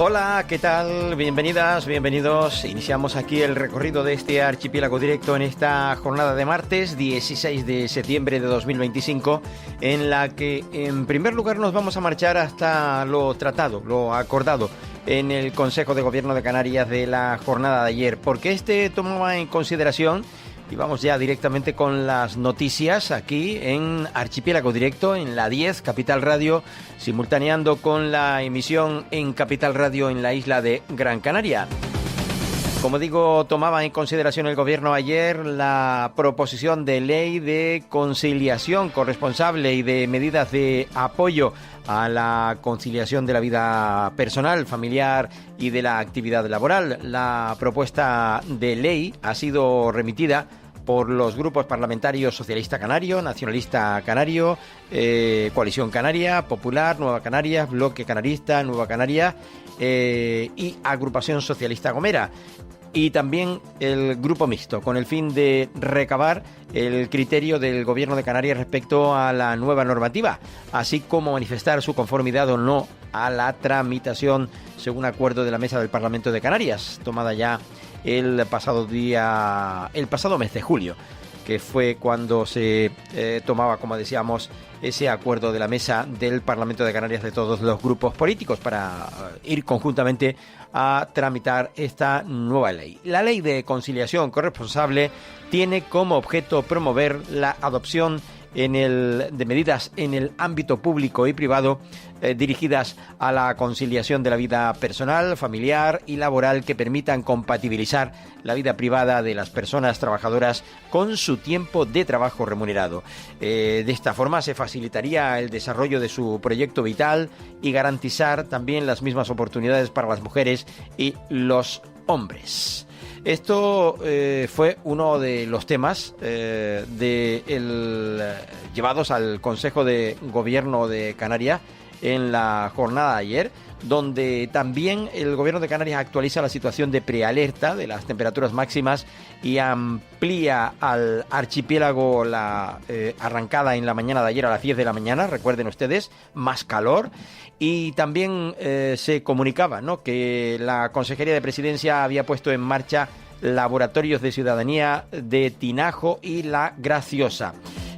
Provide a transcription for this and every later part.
Hola, ¿qué tal? Bienvenidas, bienvenidos. Iniciamos aquí el recorrido de este archipiélago directo en esta jornada de martes, 16 de septiembre de 2025, en la que en primer lugar nos vamos a marchar hasta lo tratado, lo acordado en el Consejo de Gobierno de Canarias de la jornada de ayer, porque tomaba en consideración. Y vamos ya directamente con las noticias aquí en Archipiélago Directo, en la 10, Capital Radio, simultaneando con la emisión en Capital Radio en la isla de Gran Canaria. Como digo, tomaba en consideración el Gobierno ayer la proposición de ley de conciliación corresponsable y de medidas de apoyo a la conciliación de la vida personal, familiar y de la actividad laboral. La propuesta de ley ha sido remitida por los grupos parlamentarios Socialista Canario, Nacionalista Canario, Coalición Canaria, Popular, Nueva Canarias, Bloque Canarista, Nueva Canaria y Agrupación Socialista Gomera. Y también el Grupo Mixto, con el fin de recabar el criterio del Gobierno de Canarias respecto a la nueva normativa, así como manifestar su conformidad o no a la tramitación según acuerdo de la Mesa del Parlamento de Canarias, tomada ya el pasado mes de julio, que fue cuando se tomaba, como decíamos, ese acuerdo de la Mesa del Parlamento de Canarias de todos los grupos políticos para ir conjuntamente a tramitar esta nueva ley. La ley de conciliación corresponsable tiene como objeto promover la adopción de medidas en el ámbito público y privado dirigidas a la conciliación de la vida personal, familiar y laboral que permitan compatibilizar la vida privada de las personas trabajadoras con su tiempo de trabajo remunerado. De esta forma se facilitaría el desarrollo de su proyecto vital y garantizar también las mismas oportunidades para las mujeres y los hombres. Esto fue uno de los temas llevados al Consejo de Gobierno de Canarias en la jornada de ayer, donde también el Gobierno de Canarias actualiza la situación de prealerta de las temperaturas máximas y amplía al archipiélago la arrancada en la mañana de ayer a las 10 de la mañana, recuerden ustedes, más calor. Y también se comunicaba, ¿no?, que la Consejería de Presidencia había puesto en marcha laboratorios de ciudadanía de Tinajo y La Graciosa.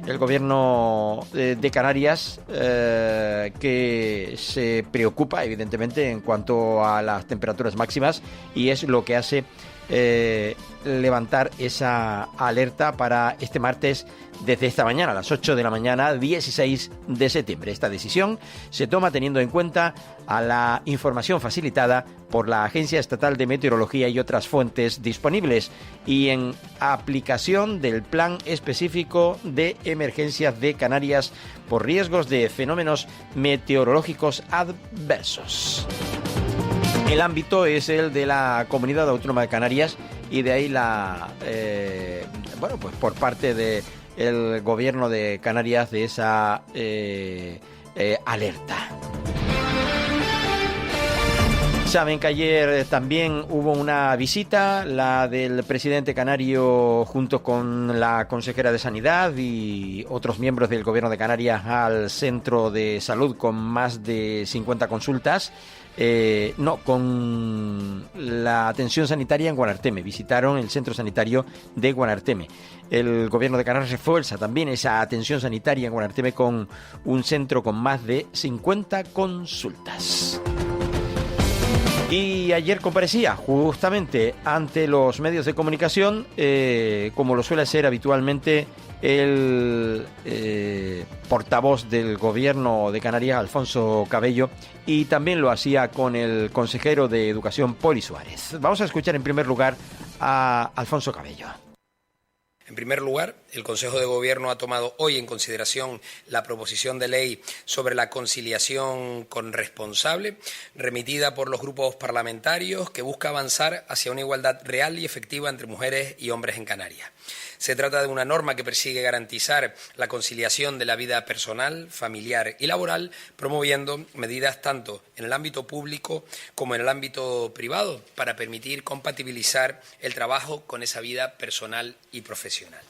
El Gobierno de Canarias, que se preocupa evidentemente en cuanto a las temperaturas máximas, y es lo que hace levantar esa alerta para este martes desde esta mañana, a las 8 de la mañana, 16 de septiembre. Esta decisión se toma teniendo en cuenta a la información facilitada por la Agencia Estatal de Meteorología y otras fuentes disponibles y en aplicación del Plan Específico de Emergencias de Canarias por riesgos de fenómenos meteorológicos adversos. El ámbito es el de la Comunidad Autónoma de Canarias y de ahí pues por parte del Gobierno de Canarias de esa alerta. Saben que ayer también hubo una visita, la del presidente canario junto con la consejera de Sanidad y otros miembros del Gobierno de Canarias al centro de salud con más de 50 consultas. Con la atención sanitaria en Guanarteme. Visitaron el centro sanitario de Guanarteme. El Gobierno de Canarias refuerza también esa atención sanitaria en Guanarteme con un centro con más de 50 consultas. Y ayer comparecía justamente ante los medios de comunicación, como lo suele hacer habitualmente el portavoz del Gobierno de Canarias, Alfonso Cabello, y también lo hacía con el consejero de Educación, Poli Suárez. Vamos a escuchar en primer lugar a Alfonso Cabello. En primer lugar, el Consejo de Gobierno ha tomado hoy en consideración la proposición de ley sobre la conciliación corresponsable remitida por los grupos parlamentarios que busca avanzar hacia una igualdad real y efectiva entre mujeres y hombres en Canarias. Se trata de una norma que persigue garantizar la conciliación de la vida personal, familiar y laboral, promoviendo medidas tanto en el ámbito público como en el ámbito privado para permitir compatibilizar el trabajo con esa vida personal y profesional.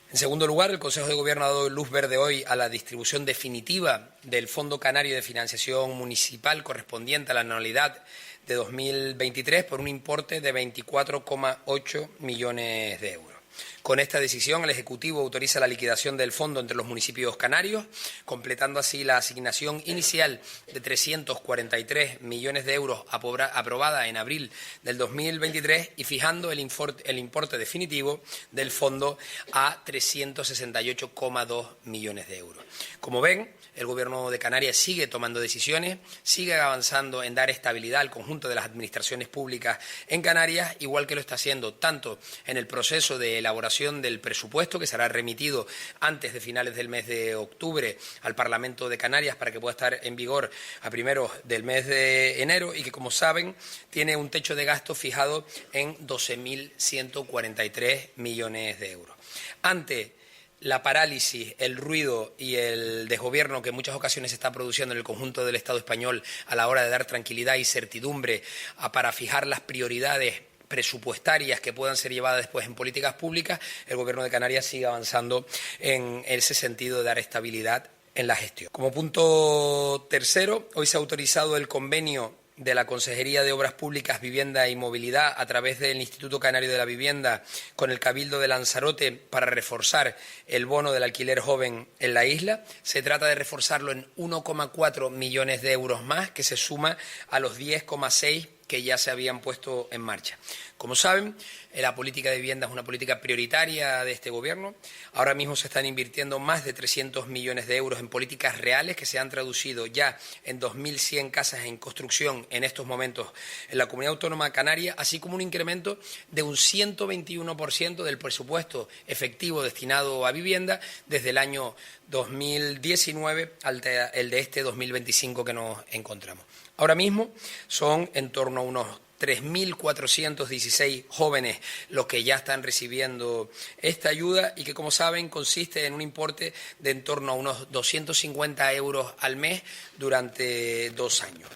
En segundo lugar, el Consejo de Gobierno ha dado luz verde hoy a la distribución definitiva del Fondo Canario de Financiación Municipal correspondiente a la anualidad de 2023 por un importe de 24,8 millones de euros. Con esta decisión, el Ejecutivo autoriza la liquidación del fondo entre los municipios canarios, completando así la asignación inicial de 343 millones de euros aprobada en abril del 2023 y fijando el importe definitivo del fondo a 368,2 millones de euros. Como ven, el Gobierno de Canarias sigue tomando decisiones, sigue avanzando en dar estabilidad al conjunto de las administraciones públicas en Canarias, igual que lo está haciendo tanto en el proceso de elaboración del presupuesto, que será remitido antes de finales del mes de octubre al Parlamento de Canarias para que pueda estar en vigor a primeros del mes de enero y que, como saben, tiene un techo de gasto fijado en 12.143 millones de euros. Ante la parálisis, el ruido y el desgobierno que en muchas ocasiones se está produciendo en el conjunto del Estado español a la hora de dar tranquilidad y certidumbre para fijar las prioridades presupuestarias que puedan ser llevadas después en políticas públicas, el Gobierno de Canarias sigue avanzando en ese sentido de dar estabilidad en la gestión. Como punto tercero, hoy se ha autorizado el convenio de la Consejería de Obras Públicas, Vivienda y Movilidad a través del Instituto Canario de la Vivienda con el Cabildo de Lanzarote para reforzar el bono del alquiler joven en la isla. Se trata de reforzarlo en 1,4 millones de euros más, que se suma a los 10,6 que ya se habían puesto en marcha. Como saben, la política de vivienda es una política prioritaria de este Gobierno. Ahora mismo se están invirtiendo más de 300 millones de euros en políticas reales que se han traducido ya en 2.100 casas en construcción en estos momentos en la Comunidad Autónoma Canaria, así como un incremento de un 121% del presupuesto efectivo destinado a vivienda desde el año 2019 al el de este 2025 que nos encontramos. Ahora mismo son en torno a unos 3.416 jóvenes los que ya están recibiendo esta ayuda y que, como saben, consiste en un importe de en torno a unos 250 euros al mes durante 2 años.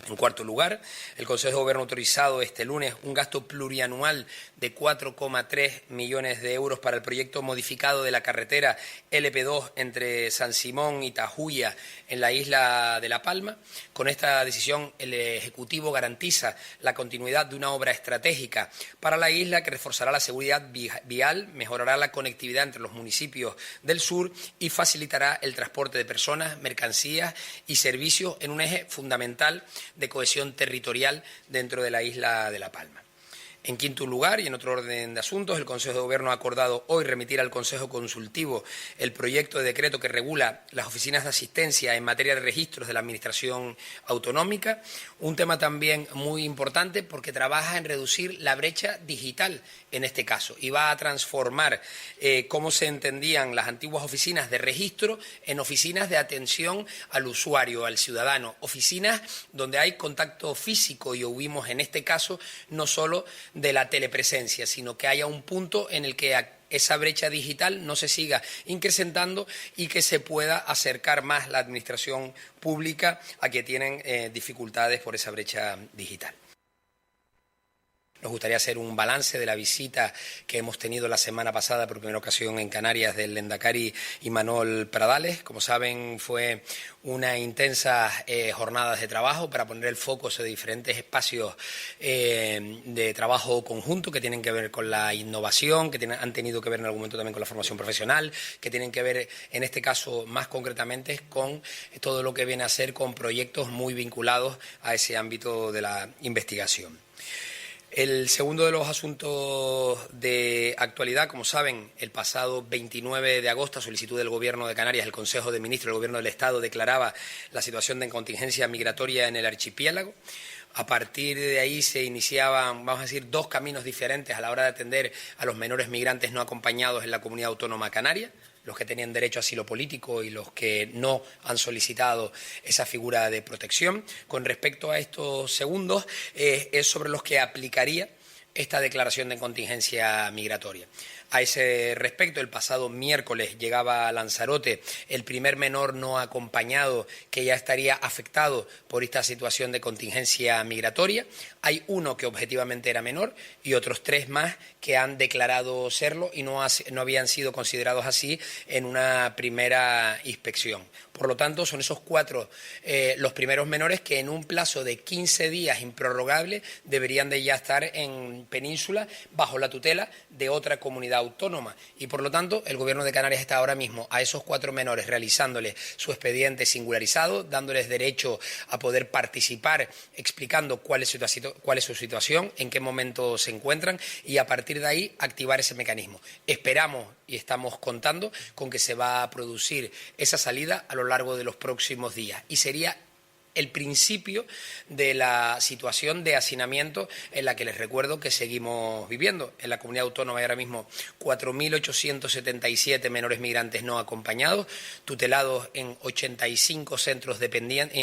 En cuarto lugar, el Consejo de Gobierno ha autorizado este lunes un gasto plurianual de 4,3 millones de euros para el proyecto modificado de la carretera LP2 entre San Simón y Tajuya en la isla de La Palma. Con esta decisión, el Ejecutivo garantiza la continuidad de una obra estratégica para la isla que reforzará la seguridad vial, mejorará la conectividad entre los municipios del sur y facilitará el transporte de personas, mercancías y servicios en un eje fundamental de cohesión territorial dentro de la isla de La Palma. En quinto lugar, y en otro orden de asuntos, el Consejo de Gobierno ha acordado hoy remitir al Consejo Consultivo el proyecto de decreto que regula las oficinas de asistencia en materia de registros de la Administración autonómica, un tema también muy importante porque trabaja en reducir la brecha digital en este caso y va a transformar cómo se entendían las antiguas oficinas de registro en oficinas de atención al usuario, al ciudadano, oficinas donde hay contacto físico y huimos en este caso no solo de la telepresencia, sino que haya un punto en el que esa brecha digital no se siga incrementando y que se pueda acercar más la administración pública a que tienen dificultades por esa brecha digital. Nos gustaría hacer un balance de la visita que hemos tenido la semana pasada por primera ocasión en Canarias del Lehendakari Imanol Pradales. Como saben, fue una intensa jornada de trabajo para poner el foco sobre diferentes espacios de trabajo conjunto que tienen que ver con la innovación, que han tenido que ver en algún momento también con la formación profesional, que tienen que ver en este caso más concretamente con todo lo que viene a ser con proyectos muy vinculados a ese ámbito de la investigación. El segundo de los asuntos de actualidad, como saben, el pasado 29 de agosto, a solicitud del Gobierno de Canarias, el Consejo de Ministros del Gobierno del Estado declaraba la situación de contingencia migratoria en el archipiélago. A partir de ahí se iniciaban, vamos a decir, 2 caminos diferentes a la hora de atender a los menores migrantes no acompañados en la Comunidad Autónoma Canaria, los que tenían derecho a asilo político y los que no han solicitado esa figura de protección. Con respecto a estos segundos, es sobre los que aplicaría esta declaración de contingencia migratoria. A ese respecto, el pasado miércoles llegaba a Lanzarote el primer menor no acompañado que ya estaría afectado por esta situación de contingencia migratoria. Hay uno que objetivamente era menor y otros 3 más que han declarado serlo y no habían sido considerados así en una primera inspección. Por lo tanto, son esos 4 los primeros menores que en un plazo de 15 días improrrogable deberían de ya estar en Península bajo la tutela de otra comunidad autónoma. Y por lo tanto, el Gobierno de Canarias está ahora mismo a esos 4 menores realizándoles su expediente singularizado, dándoles derecho a poder participar, explicando cuál es su situación, en qué momento se encuentran y a partir de ahí activar ese mecanismo. Esperamos y estamos contando con que se va a producir esa salida a lo largo de los próximos días y sería el principio de la situación de hacinamiento en la que les recuerdo que seguimos viviendo. En la comunidad autónoma hay ahora mismo 4.877 menores migrantes no acompañados, tutelados en 85 centros dependientes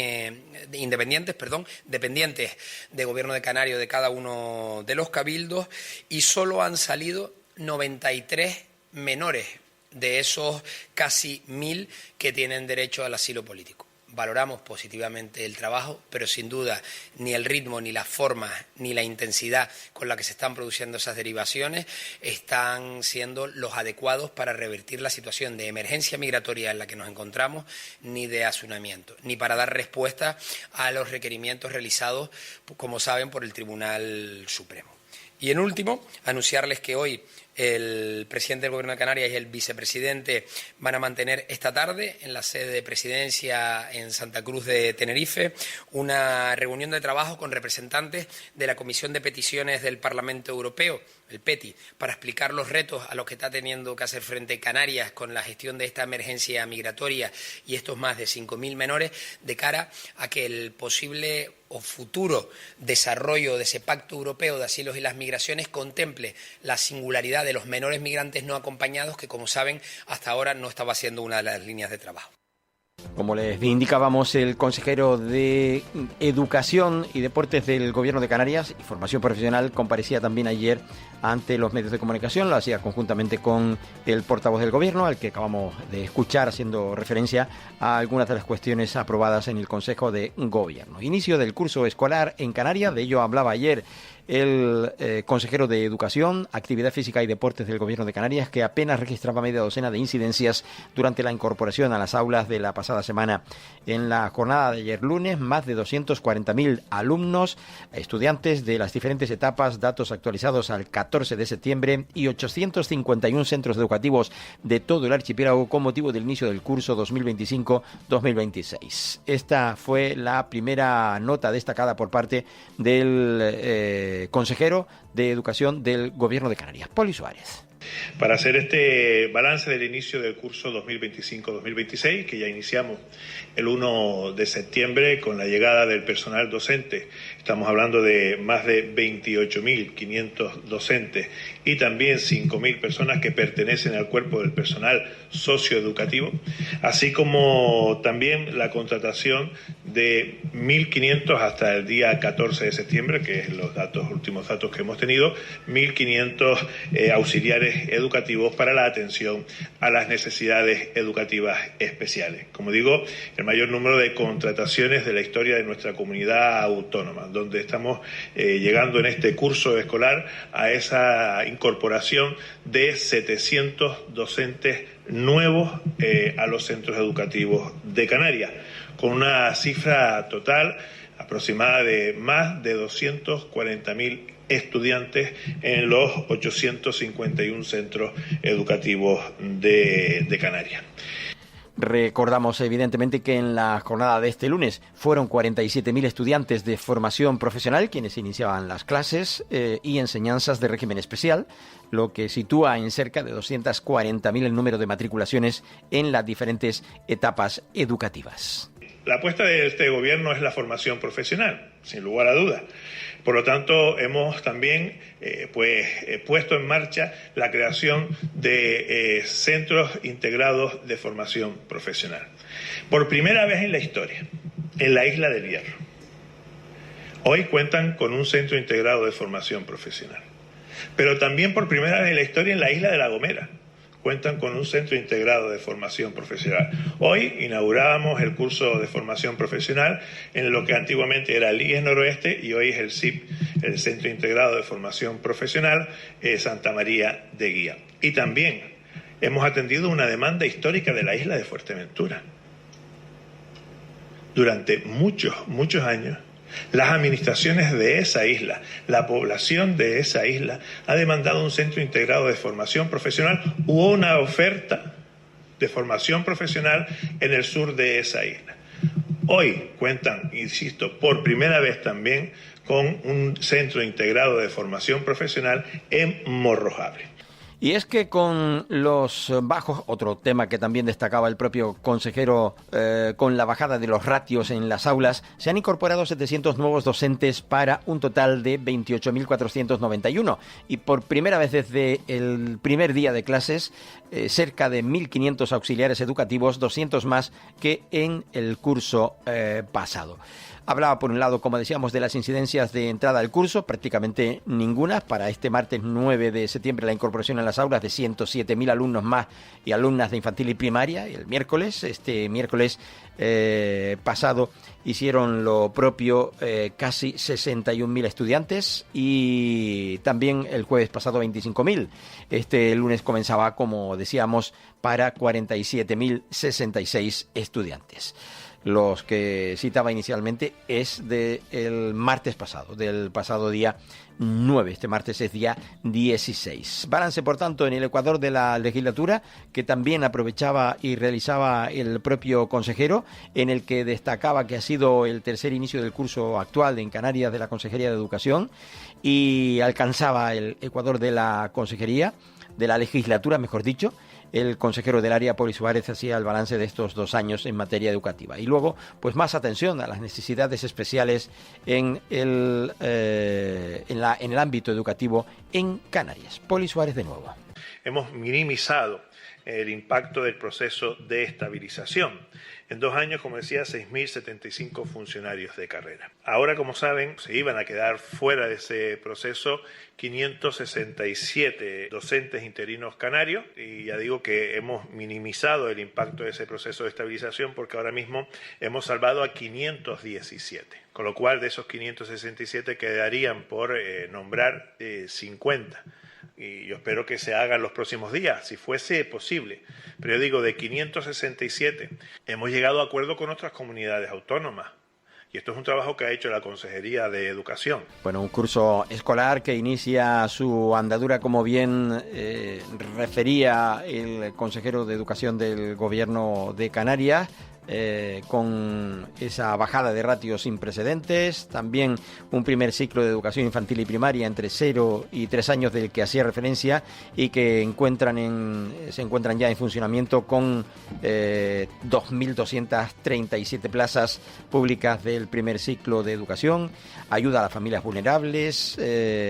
de Gobierno de Canarias de cada uno de los cabildos y solo han salido 93 menores de esos casi 1.000 que tienen derecho al asilo político. Valoramos positivamente el trabajo, pero sin duda ni el ritmo, ni las formas, ni la intensidad con la que se están produciendo esas derivaciones están siendo los adecuados para revertir la situación de emergencia migratoria en la que nos encontramos, ni de hacinamiento, ni para dar respuesta a los requerimientos realizados, como saben, por el Tribunal Supremo. Y en último, anunciarles que hoy el presidente del Gobierno de Canarias y el vicepresidente van a mantener esta tarde en la sede de Presidencia en Santa Cruz de Tenerife una reunión de trabajo con representantes de la Comisión de Peticiones del Parlamento Europeo, el PETI, para explicar los retos a los que está teniendo que hacer frente Canarias con la gestión de esta emergencia migratoria y estos más de 5.000 menores de cara a que el posible o futuro desarrollo de ese Pacto Europeo de Asilos y las Migraciones contemple la singularidad de los menores migrantes no acompañados que, como saben, hasta ahora no estaba siendo una de las líneas de trabajo. Como les indicábamos, el consejero de Educación y Deportes del Gobierno de Canarias y Formación Profesional comparecía también ayer ante los medios de comunicación, lo hacía conjuntamente con el portavoz del Gobierno, al que acabamos de escuchar haciendo referencia a algunas de las cuestiones aprobadas en el Consejo de Gobierno. Inicio del curso escolar en Canarias, de ello hablaba ayer el consejero de Educación, Actividad Física y Deportes del Gobierno de Canarias, que apenas registraba media docena de incidencias durante la incorporación a las aulas de la pasada semana. En la jornada de ayer lunes, más de 240.000 alumnos, estudiantes de las diferentes etapas, datos actualizados al 14 de septiembre, y 851 centros educativos de todo el archipiélago con motivo del inicio del curso 2025-2026. Esta fue la primera nota destacada por parte del consejero de Educación del Gobierno de Canarias, Poli Suárez. Para hacer este balance del inicio del curso 2025-2026, que ya iniciamos el 1 de septiembre con la llegada del personal docente, estamos hablando de más de 28.500 docentes y también 5.000 personas que pertenecen al cuerpo del personal socioeducativo, así como también la contratación de 1.500 hasta el día 14 de septiembre, que es los últimos datos que hemos tenido, 1.500 auxiliares educativos para la atención a las necesidades educativas especiales. Como digo, el mayor número de contrataciones de la historia de nuestra comunidad autónoma, donde estamos llegando en este curso escolar a esa incorporación de 700 docentes nuevos a los centros educativos de Canarias, con una cifra total aproximada de más de 240.000 estudiantes en los 851 centros educativos de Canarias. Recordamos evidentemente que en la jornada de este lunes fueron 47.000 estudiantes de formación profesional quienes iniciaban las clases y enseñanzas de régimen especial, lo que sitúa en cerca de 240.000 el número de matriculaciones en las diferentes etapas educativas. La apuesta de este gobierno es la formación profesional, sin lugar a dudas. Por lo tanto, hemos también puesto en marcha la creación de centros integrados de formación profesional. Por primera vez en la historia, en la Isla del Hierro, hoy cuentan con un centro integrado de formación profesional. Pero también por primera vez en la historia en la isla de La Gomera cuentan con un centro integrado de formación profesional. Hoy inaugurábamos el curso de formación profesional en lo que antiguamente era el IES Noroeste y hoy es el CIP, el Centro Integrado de Formación Profesional Santa María de Guía. Y también hemos atendido una demanda histórica de la isla de Fuerteventura. Durante muchos años, las administraciones de esa isla, la población de esa isla, ha demandado un centro integrado de formación profesional u una oferta de formación profesional en el sur de esa isla. Hoy cuentan, insisto, por primera vez también con un centro integrado de formación profesional en Morrojable. Y es que con los bajos, otro tema que también destacaba el propio consejero, con la bajada de los ratios en las aulas, se han incorporado 700 nuevos docentes para un total de 28.491. Y por primera vez desde el primer día de clases, cerca de 1.500 auxiliares educativos, 200 más que en el curso pasado. Hablaba, por un lado, como decíamos, de las incidencias de entrada al curso, prácticamente ninguna. Para este martes 9 de septiembre la incorporación en las aulas de 107.000 alumnos más y alumnas de infantil y primaria. El miércoles, pasado, hicieron lo propio casi 61.000 estudiantes y también el jueves pasado 25.000. Este lunes comenzaba, como decíamos, para 47.066 estudiantes. Los que citaba inicialmente es del martes pasado, del pasado día 9. Este martes es día 16. Balance, por tanto, en el Ecuador de la legislatura, que también aprovechaba y realizaba el propio consejero, en el que destacaba que ha sido el tercer inicio del curso actual en Canarias de la Consejería de Educación y alcanzaba el Ecuador de la Consejería, de la legislatura, mejor dicho. El consejero del área, Poli Suárez, hacía el balance de estos 2 años en materia educativa. Y luego, pues más atención a las necesidades especiales en el ámbito educativo en Canarias. Poli Suárez de nuevo. Hemos minimizado el impacto del proceso de estabilización. En 2 años, como decía, 6.075 funcionarios de carrera. Ahora, como saben, se iban a quedar fuera de ese proceso 567 docentes interinos canarios y ya digo que hemos minimizado el impacto de ese proceso de estabilización porque ahora mismo hemos salvado a 517. Con lo cual, de esos 567 quedarían por nombrar 50. Y yo espero que se haga en los próximos días, si fuese posible. Pero yo digo, de 567 hemos llegado a acuerdo con otras comunidades autónomas. Y esto es un trabajo que ha hecho la Consejería de Educación. Bueno, un curso escolar que inicia su andadura, como bien refería el consejero de Educación del Gobierno de Canarias, con esa bajada de ratios sin precedentes, también un primer ciclo de educación infantil y primaria entre 0 y 3 años del que hacía referencia y que se encuentran ya en funcionamiento con 2.237 plazas públicas del primer ciclo de educación, ayuda a las familias vulnerables,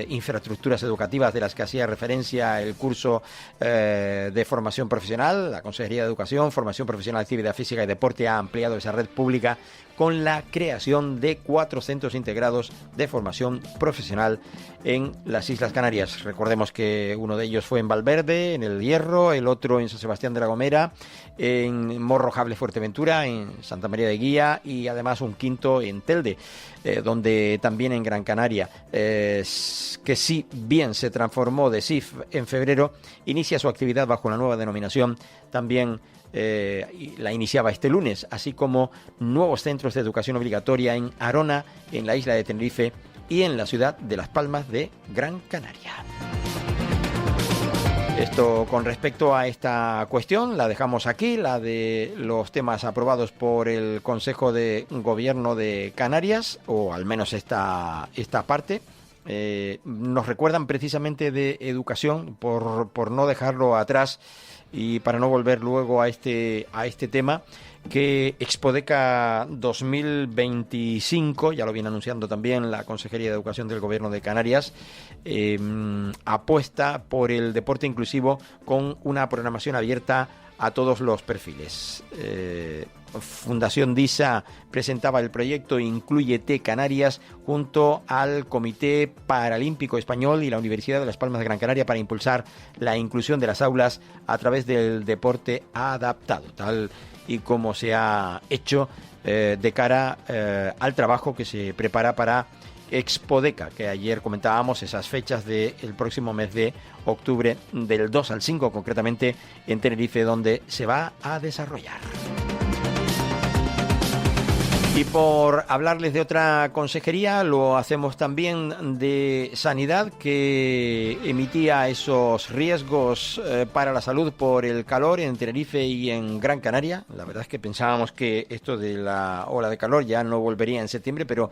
infraestructuras educativas de las que hacía referencia el curso de formación profesional, la Consejería de Educación, Formación Profesional, Actividad Física y Deporte ha ampliado esa red pública con la creación de 4 centros integrados de formación profesional en las Islas Canarias. Recordemos que uno de ellos fue en Valverde, en El Hierro, el otro en San Sebastián de la Gomera, en Morrojable, Fuerteventura, en Santa María de Guía y además un quinto en Telde, donde también en Gran Canaria, que si bien se transformó de SIF en febrero, inicia su actividad bajo la nueva denominación también. La iniciaba este lunes, así como nuevos centros de educación obligatoria en Arona, en la isla de Tenerife y en la ciudad de Las Palmas de Gran Canaria. Esto con respecto a esta cuestión, la dejamos aquí, la de los temas aprobados por el Consejo de Gobierno de Canarias, o al menos esta parte. Nos recuerdan precisamente de educación, por no dejarlo atrás y para no volver luego a este tema, que Expodeca 2025, ya lo viene anunciando también la Consejería de Educación del Gobierno de Canarias, apuesta por el deporte inclusivo con una programación abierta a todos los perfiles. Fundación DISA presentaba el proyecto Inclúyete Canarias junto al Comité Paralímpico Español y la Universidad de Las Palmas de Gran Canaria para impulsar la inclusión de las aulas a través del deporte adaptado, tal y como se ha hecho de cara al trabajo que se prepara para Expodeca, que ayer comentábamos esas fechas del próximo mes de octubre, del 2 al 5 concretamente en Tenerife, donde se va a desarrollar. Y por hablarles de otra consejería, lo hacemos también de Sanidad, que emitía esos riesgos para la salud por el calor en Tenerife y en Gran Canaria. La verdad es que pensábamos que esto de la ola de calor ya no volvería en septiembre, pero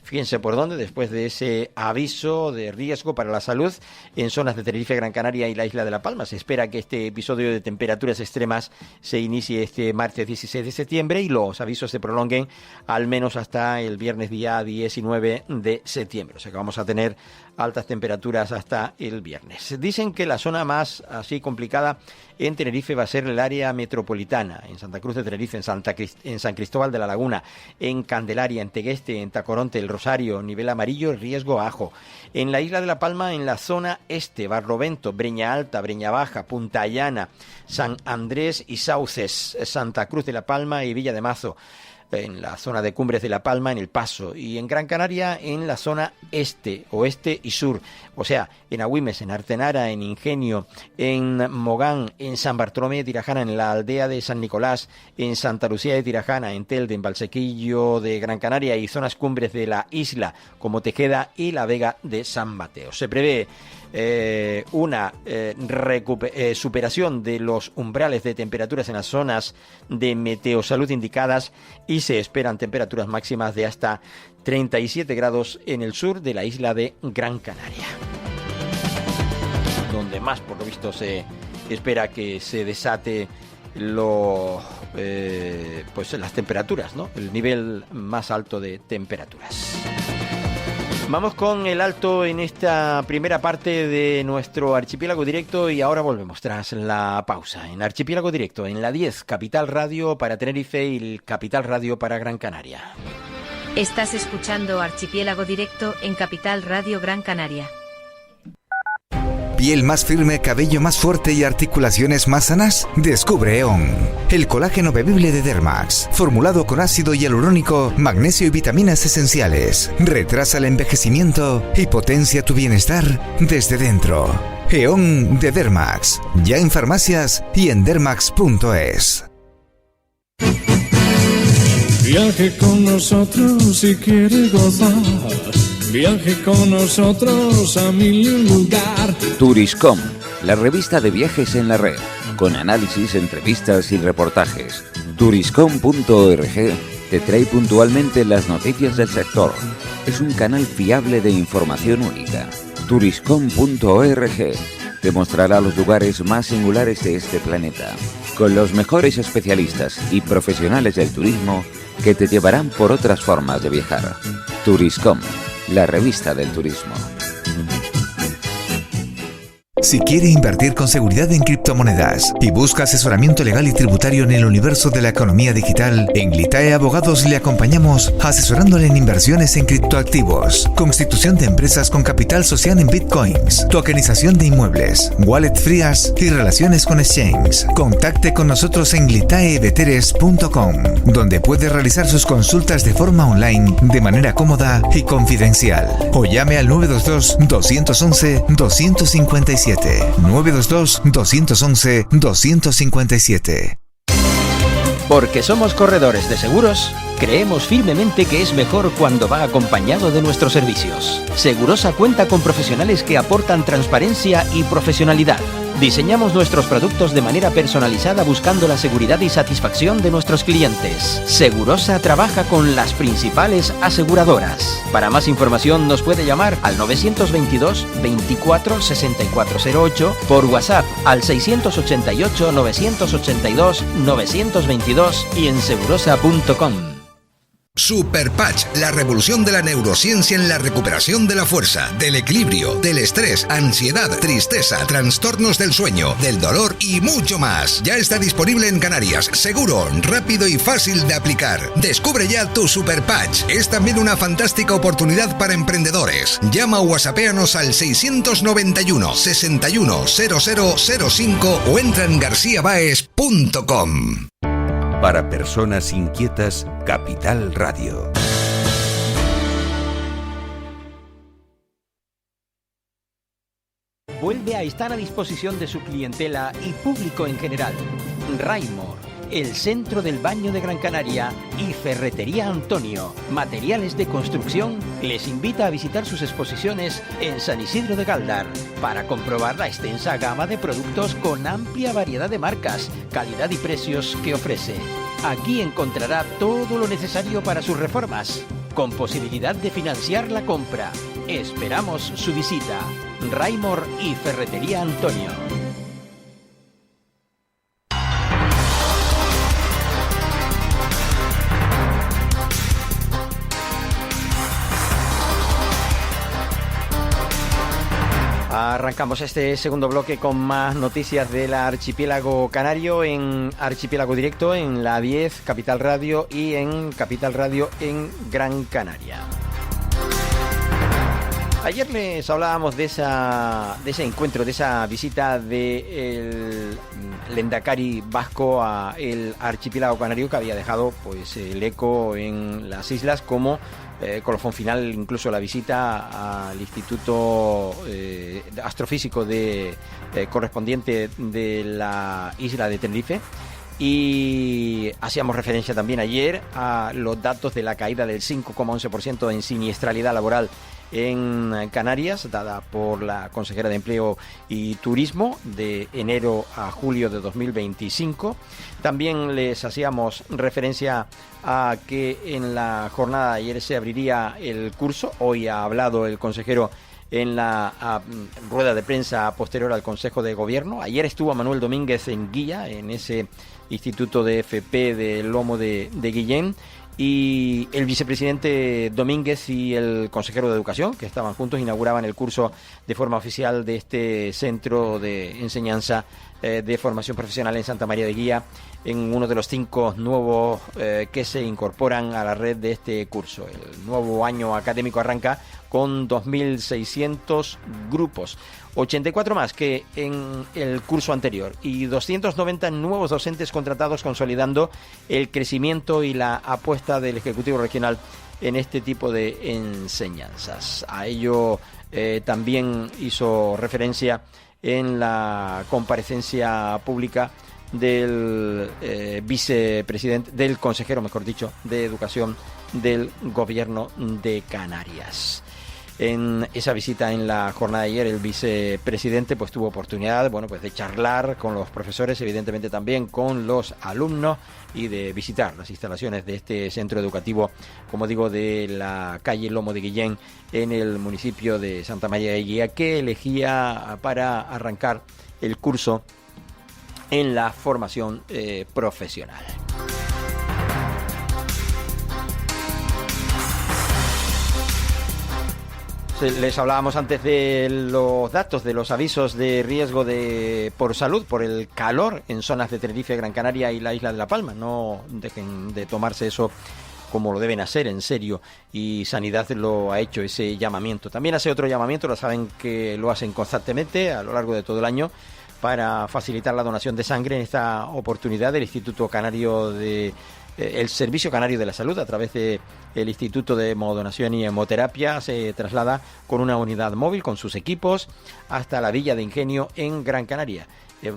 fíjense por dónde, después de ese aviso de riesgo para la salud en zonas de Tenerife, Gran Canaria y la isla de La Palma. Se espera que este episodio de temperaturas extremas se inicie este martes 16 de septiembre y los avisos se prolonguen al menos hasta el viernes día 19 de septiembre. O sea que vamos a tener altas temperaturas hasta el viernes. Dicen que la zona más así complicada en Tenerife va a ser el área metropolitana, en Santa Cruz de Tenerife, en San Cristóbal de la Laguna, en Candelaria, en Tegueste, en Tacoronte, El Rosario, nivel amarillo, riesgo Ajo. En la isla de La Palma, en la zona este, Barlovento, Breña Alta, Breña Baja, Punta Llana, San Andrés y Sauces, Santa Cruz de La Palma y Villa de Mazo. En la zona de Cumbres de La Palma, en El Paso, y en Gran Canaria en la zona este, oeste y sur, o sea, en Agüimes, en Artenara, en Ingenio, en Mogán, en San Bartolomé de Tirajana, en la aldea de San Nicolás, en Santa Lucía de Tirajana, en Telde, en Valsequillo de Gran Canaria y zonas cumbres de la isla, como Tejeda y la Vega de San Mateo. Se prevé una superación de los umbrales de temperaturas en las zonas de meteosalud indicadas y se esperan temperaturas máximas de hasta 37 grados en el sur de la isla de Gran Canaria, donde más por lo visto se espera que se desate pues las temperaturas, ¿no? El nivel más alto de temperaturas. Vamos con el alto en esta primera parte de nuestro Archipiélago Directo y ahora volvemos tras la pausa. En Archipiélago Directo, en la 10, Capital Radio para Tenerife y Capital Radio para Gran Canaria. Estás escuchando Archipiélago Directo en Capital Radio Gran Canaria. ¿Piel más firme, cabello más fuerte y articulaciones más sanas? Descubre EON, el colágeno bebible de Dermax, formulado con ácido hialurónico, magnesio y vitaminas esenciales. Retrasa el envejecimiento y potencia tu bienestar desde dentro. EON de Dermax, ya en farmacias y en dermax.es. Viaje con nosotros si quiere gozar. Viaje con nosotros a mi lugar. Turiscom, la revista de viajes en la red, con análisis, entrevistas y reportajes. Turiscom.org te trae puntualmente las noticias del sector. Es un canal fiable de información única. Turiscom.org te mostrará los lugares más singulares de este planeta, con los mejores especialistas y profesionales del turismo que te llevarán por otras formas de viajar. Turiscom, la revista del turismo. Si quiere invertir con seguridad en criptomonedas y busca asesoramiento legal y tributario en el universo de la economía digital, en Glitae Abogados le acompañamos asesorándole en inversiones en criptoactivos, constitución de empresas con capital social en bitcoins, tokenización de inmuebles, wallet frías y relaciones con exchanges. Contacte con nosotros en glitaeveteres.com, donde puede realizar sus consultas de forma online de manera cómoda y confidencial. O llame al 922-211-257. 922-211-257. Porque somos corredores de seguros, creemos firmemente que es mejor cuando va acompañado de nuestros servicios. Segurosa cuenta con profesionales que aportan transparencia y profesionalidad. Diseñamos nuestros productos de manera personalizada buscando la seguridad y satisfacción de nuestros clientes. Segurosa trabaja con las principales aseguradoras. Para más información nos puede llamar al 922 24 6408, por WhatsApp al 688 982 922 y en segurosa.com. Super Patch, la revolución de la neurociencia en la recuperación de la fuerza, del equilibrio, del estrés, ansiedad, tristeza, trastornos del sueño, del dolor y mucho más. Ya está disponible en Canarias, seguro, rápido y fácil de aplicar. Descubre ya tu Super Patch. Es también una fantástica oportunidad para emprendedores. Llama o whatsappéanos al 691 61 0005 o entra en garciabaes.com. Para personas inquietas, Capital Radio. Vuelve a estar a disposición de su clientela y público en general. Raimor, el centro del baño de Gran Canaria, y Ferretería Antonio, materiales de construcción, les invita a visitar sus exposiciones en San Isidro de Galdar para comprobar la extensa gama de productos con amplia variedad de marcas, calidad y precios que ofrece. Aquí encontrará todo lo necesario para sus reformas, con posibilidad de financiar la compra. Esperamos su visita. Raimor y Ferretería Antonio. Arrancamos este segundo bloque con más noticias del archipiélago canario en Archipiélago Directo, en la 10, Capital Radio, y en Capital Radio en Gran Canaria. Ayer les hablábamos de ese encuentro, de esa visita del Lehendakari vasco a el archipiélago canario, que había dejado pues el eco en las islas como colofón final, incluso la visita al Instituto Astrofísico correspondiente de la isla de Tenerife. Y hacíamos referencia también ayer a los datos de la caída del 5,11% en siniestralidad laboral en Canarias, dada por la consejera de Empleo y Turismo de enero a julio de 2025. También les hacíamos referencia a que en la jornada de ayer se abriría el curso. Hoy ha hablado el consejero en la rueda de prensa posterior al Consejo de Gobierno. Ayer estuvo Manuel Domínguez en Guilla, en ese Instituto de FP del Lomo de Guillén, y el vicepresidente Domínguez y el consejero de Educación, que estaban juntos, inauguraban el curso de forma oficial de este centro de enseñanza de formación profesional en Santa María de Guía, en uno de los 5 nuevos que se incorporan a la red de este curso. El nuevo año académico arranca con 2.600 grupos, 84 más que en el curso anterior, y 290 nuevos docentes contratados, consolidando el crecimiento y la apuesta del Ejecutivo Regional en este tipo de enseñanzas. A ello también hizo referencia en la comparecencia pública del vicepresidente, del consejero, mejor dicho, de Educación del Gobierno de Canarias. En esa visita en la jornada de ayer, el vicepresidente pues tuvo oportunidad, pues de charlar con los profesores, evidentemente también con los alumnos, y de visitar las instalaciones de este centro educativo, como digo, de la calle Lomo de Guillén, en el municipio de Santa María de Guía, que elegía para arrancar el curso en la formación profesional. Les hablábamos antes de los datos, de los avisos de riesgo por salud, por el calor en zonas de Tenerife, Gran Canaria y la isla de La Palma. No dejen de tomarse eso como lo deben hacer, en serio, y Sanidad lo ha hecho, ese llamamiento. También hace otro llamamiento, lo saben que lo hacen constantemente a lo largo de todo el año, para facilitar la donación de sangre. En esta oportunidad el Instituto Canario el Servicio Canario de la Salud, a través del Instituto de Hemodonación y Hemoterapia, se traslada con una unidad móvil con sus equipos hasta la Villa de Ingenio en Gran Canaria.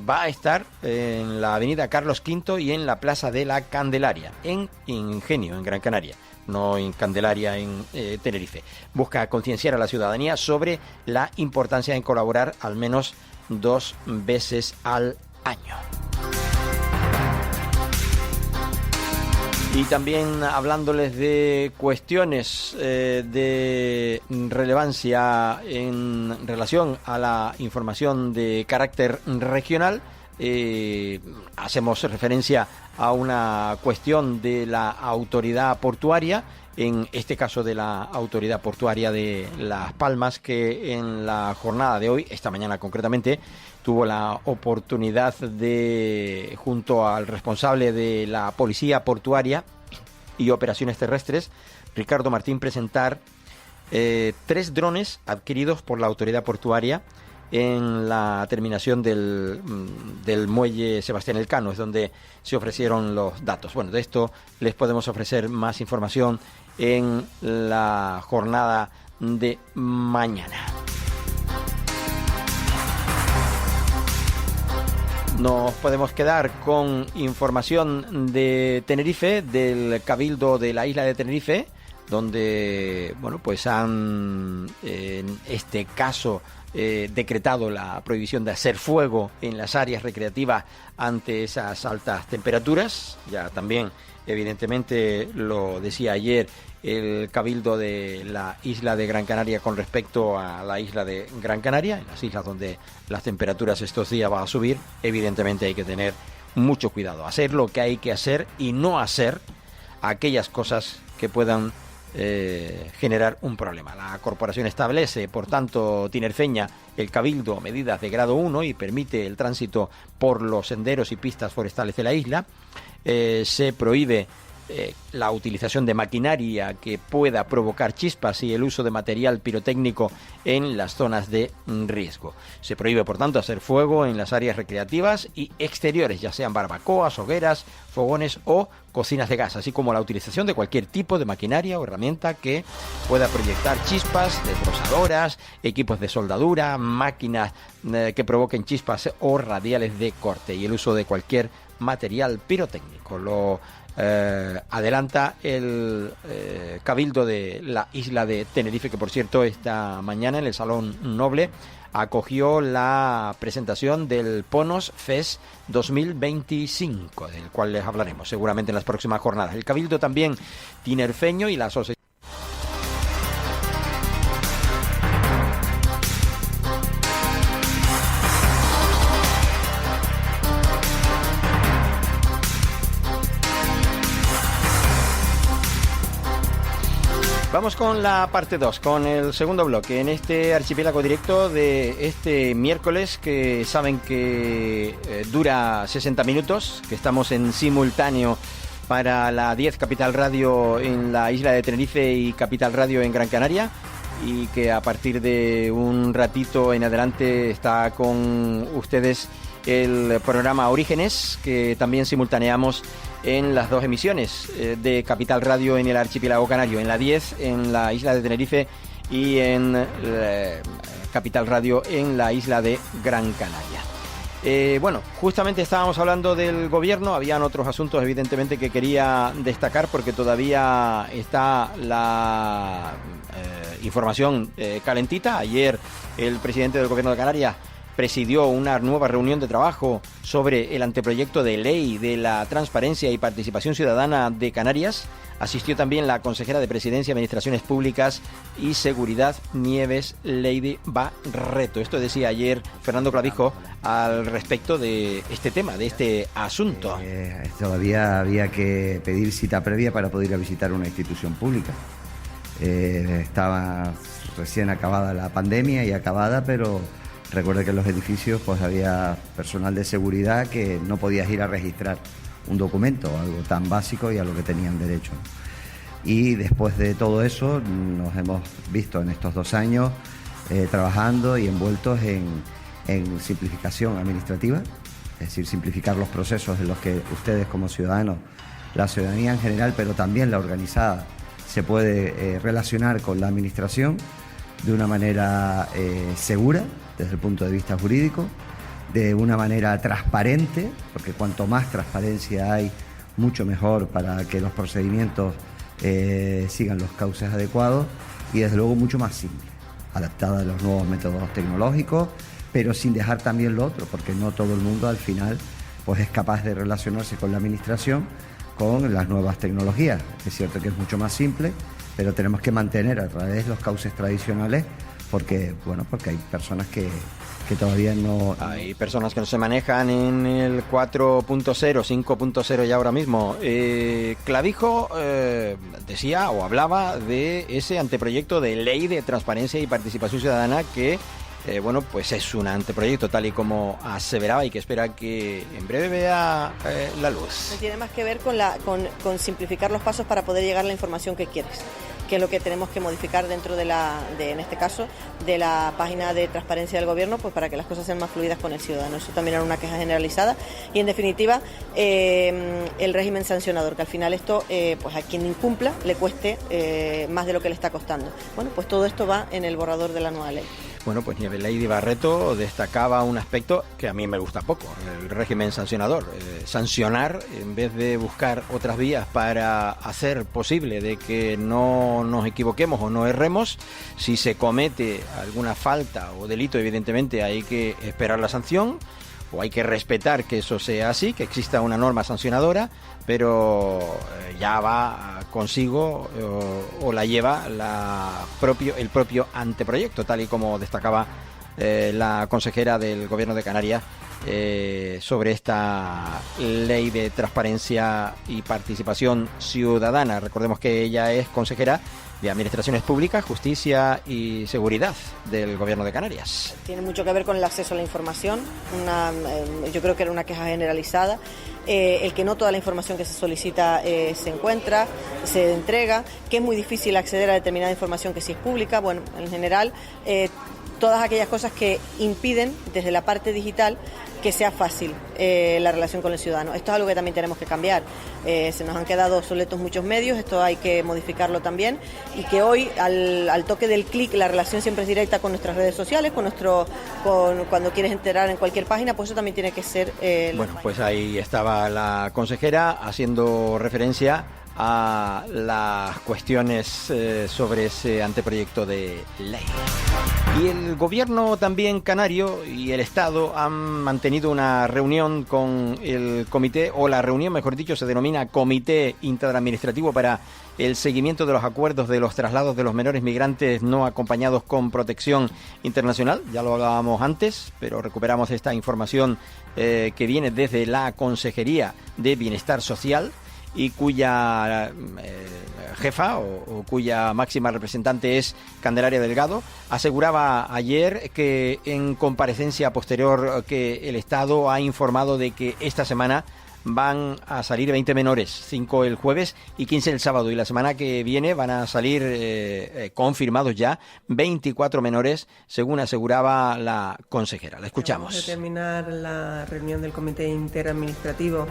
Va a estar en la avenida Carlos V y en la Plaza de la Candelaria, en Ingenio, en Gran Canaria, no en Candelaria, en Tenerife. Busca concienciar a la ciudadanía sobre la importancia de colaborar al menos 2 veces al año. Y también hablándoles de cuestiones de relevancia en relación a la información de carácter regional, hacemos referencia a una cuestión de la autoridad portuaria, en este caso de la autoridad portuaria de Las Palmas, que en la jornada de hoy, esta mañana concretamente, tuvo la oportunidad de, junto al responsable de la Policía Portuaria y Operaciones Terrestres, Ricardo Martín, presentar 3 drones adquiridos por la autoridad portuaria en la terminación del muelle Sebastián Elcano, es donde se ofrecieron los datos. Bueno, de esto les podemos ofrecer más información en la jornada de mañana. Nos podemos quedar con información de Tenerife, del Cabildo de la isla de Tenerife, donde, bueno, pues han, en este caso, decretado la prohibición de hacer fuego en las áreas recreativas ante esas altas temperaturas. Ya también, evidentemente, lo decía ayer el Cabildo de la isla de Gran Canaria con respecto a la isla de Gran Canaria, en las islas donde las temperaturas estos días van a subir. Evidentemente hay que tener mucho cuidado, hacer lo que hay que hacer y no hacer aquellas cosas que puedan generar un problema. La corporación establece, por tanto, tinerfeña, el Cabildo, medidas de grado 1 y permite el tránsito por los senderos y pistas forestales de la isla. Se prohíbe la utilización de maquinaria que pueda provocar chispas y el uso de material pirotécnico en las zonas de riesgo. Se prohíbe, por tanto, hacer fuego en las áreas recreativas y exteriores, ya sean barbacoas, hogueras, fogones o cocinas de gas, así como la utilización de cualquier tipo de maquinaria o herramienta que pueda proyectar chispas, desbrozadoras, equipos de soldadura, máquinas que provoquen chispas o radiales de corte, y el uso de cualquier material pirotécnico. Lo adelanta el Cabildo de la isla de Tenerife, que por cierto esta mañana en el Salón Noble acogió la presentación del Ponos Fest 2025, del cual les hablaremos seguramente en las próximas jornadas. El Cabildo también tinerfeño y la asociación. Vamos con la parte 2, con el segundo bloque, en este archipiélago directo de este miércoles, que saben que dura 60 minutos, que estamos en simultáneo para la 10 Capital Radio en la isla de Tenerife y Capital Radio en Gran Canaria, y que a partir de un ratito en adelante está con ustedes el programa Orígenes, que también simultaneamos en las 2 emisiones de Capital Radio en el archipiélago canario, en la 10 en la isla de Tenerife y en Capital Radio en la isla de Gran Canaria. Bueno, justamente estábamos hablando del gobierno, habían otros asuntos evidentemente que quería destacar porque todavía está la información calentita. Ayer el presidente del gobierno de Canarias presidió una nueva reunión de trabajo sobre el anteproyecto de ley de la transparencia y participación ciudadana de Canarias. Asistió también la consejera de Presidencia, Administraciones Públicas y Seguridad, Nieves Lady Barreto. Esto decía ayer Fernando Clavijo al respecto de este tema, de este asunto. Todavía había que pedir cita previa para poder ir a visitar una institución pública. Estaba recién acabada la pandemia y acabada, pero recuerde que en los edificios pues había personal de seguridad que no podías ir a registrar un documento, algo tan básico y a lo que tenían derecho. Y después de todo eso nos hemos visto en estos 2 años trabajando y envueltos en simplificación administrativa, es decir, simplificar los procesos en los que ustedes como ciudadanos, la ciudadanía en general, pero también la organizada, se puede relacionar con la administración de una manera segura desde el punto de vista jurídico, de una manera transparente, porque cuanto más transparencia hay, mucho mejor para que los procedimientos sigan los cauces adecuados, y desde luego mucho más simple, adaptada a los nuevos métodos tecnológicos, pero sin dejar también lo otro, porque no todo el mundo al final pues es capaz de relacionarse con la administración con las nuevas tecnologías. Es cierto que es mucho más simple, pero tenemos que mantener a través de los cauces tradicionales porque hay personas que que todavía no... Hay personas que no se manejan en el 4.0, 5.0 ya ahora mismo. Clavijo decía o hablaba de ese anteproyecto de ley de transparencia y participación ciudadana que, bueno, pues es un anteproyecto tal y como aseveraba y que espera que en breve vea la luz. Tiene más que ver con simplificar los pasos para poder llegar a la información que quieres, que es lo que tenemos que modificar dentro en este caso, de la página de transparencia del gobierno, pues para que las cosas sean más fluidas con el ciudadano. Eso también era una queja generalizada y, en definitiva, el régimen sancionador, que al final esto, pues a quien incumpla le cueste más de lo que le está costando. Bueno, pues todo esto va en el borrador de la nueva ley. Bueno, pues Lady Barreto destacaba un aspecto que a mí me gusta poco, el régimen sancionador. Sancionar en vez de buscar otras vías para hacer posible de que no nos equivoquemos o no erremos. Si se comete alguna falta o delito, evidentemente hay que esperar la sanción, o hay que respetar que eso sea así, que exista una norma sancionadora, pero ya va consigo o la lleva el propio anteproyecto, tal y como destacaba la consejera del Gobierno de Canarias sobre esta ley de transparencia y participación ciudadana. Recordemos que ella es consejera de Administraciones Públicas, Justicia y Seguridad del Gobierno de Canarias. Tiene mucho que ver con el acceso a la información. Yo creo que era una queja generalizada. El que no toda la información que se solicita se encuentra, se entrega, que es muy difícil acceder a determinada información que sí es pública. Bueno, en general, todas aquellas cosas que impiden desde la parte digital que sea fácil la relación con el ciudadano. Esto es algo que también tenemos que cambiar. Se nos han quedado obsoletos muchos medios, esto hay que modificarlo también, y que hoy al toque del clic la relación siempre es directa con nuestras redes sociales, cuando quieres enterar en cualquier página, pues eso también tiene que ser... Bueno, pues ahí estaba la consejera haciendo referencia a las cuestiones sobre ese anteproyecto de ley. Y el gobierno también canario y el Estado han mantenido una reunión con el comité, o la reunión, mejor dicho, se denomina Comité Interadministrativo para el seguimiento de los acuerdos de los traslados de los menores migrantes no acompañados con protección internacional. Ya lo hablábamos antes, pero recuperamos esta información que viene desde la Consejería de Bienestar Social, y cuya jefa o cuya máxima representante es Candelaria Delgado, aseguraba ayer que en comparecencia posterior que el Estado ha informado de que esta semana van a salir 20 menores, 5 el jueves y 15 el sábado, y la semana que viene van a salir confirmados ya 24 menores, según aseguraba la consejera. La escuchamos. Vamos a terminar la reunión del Comité Interadministrativo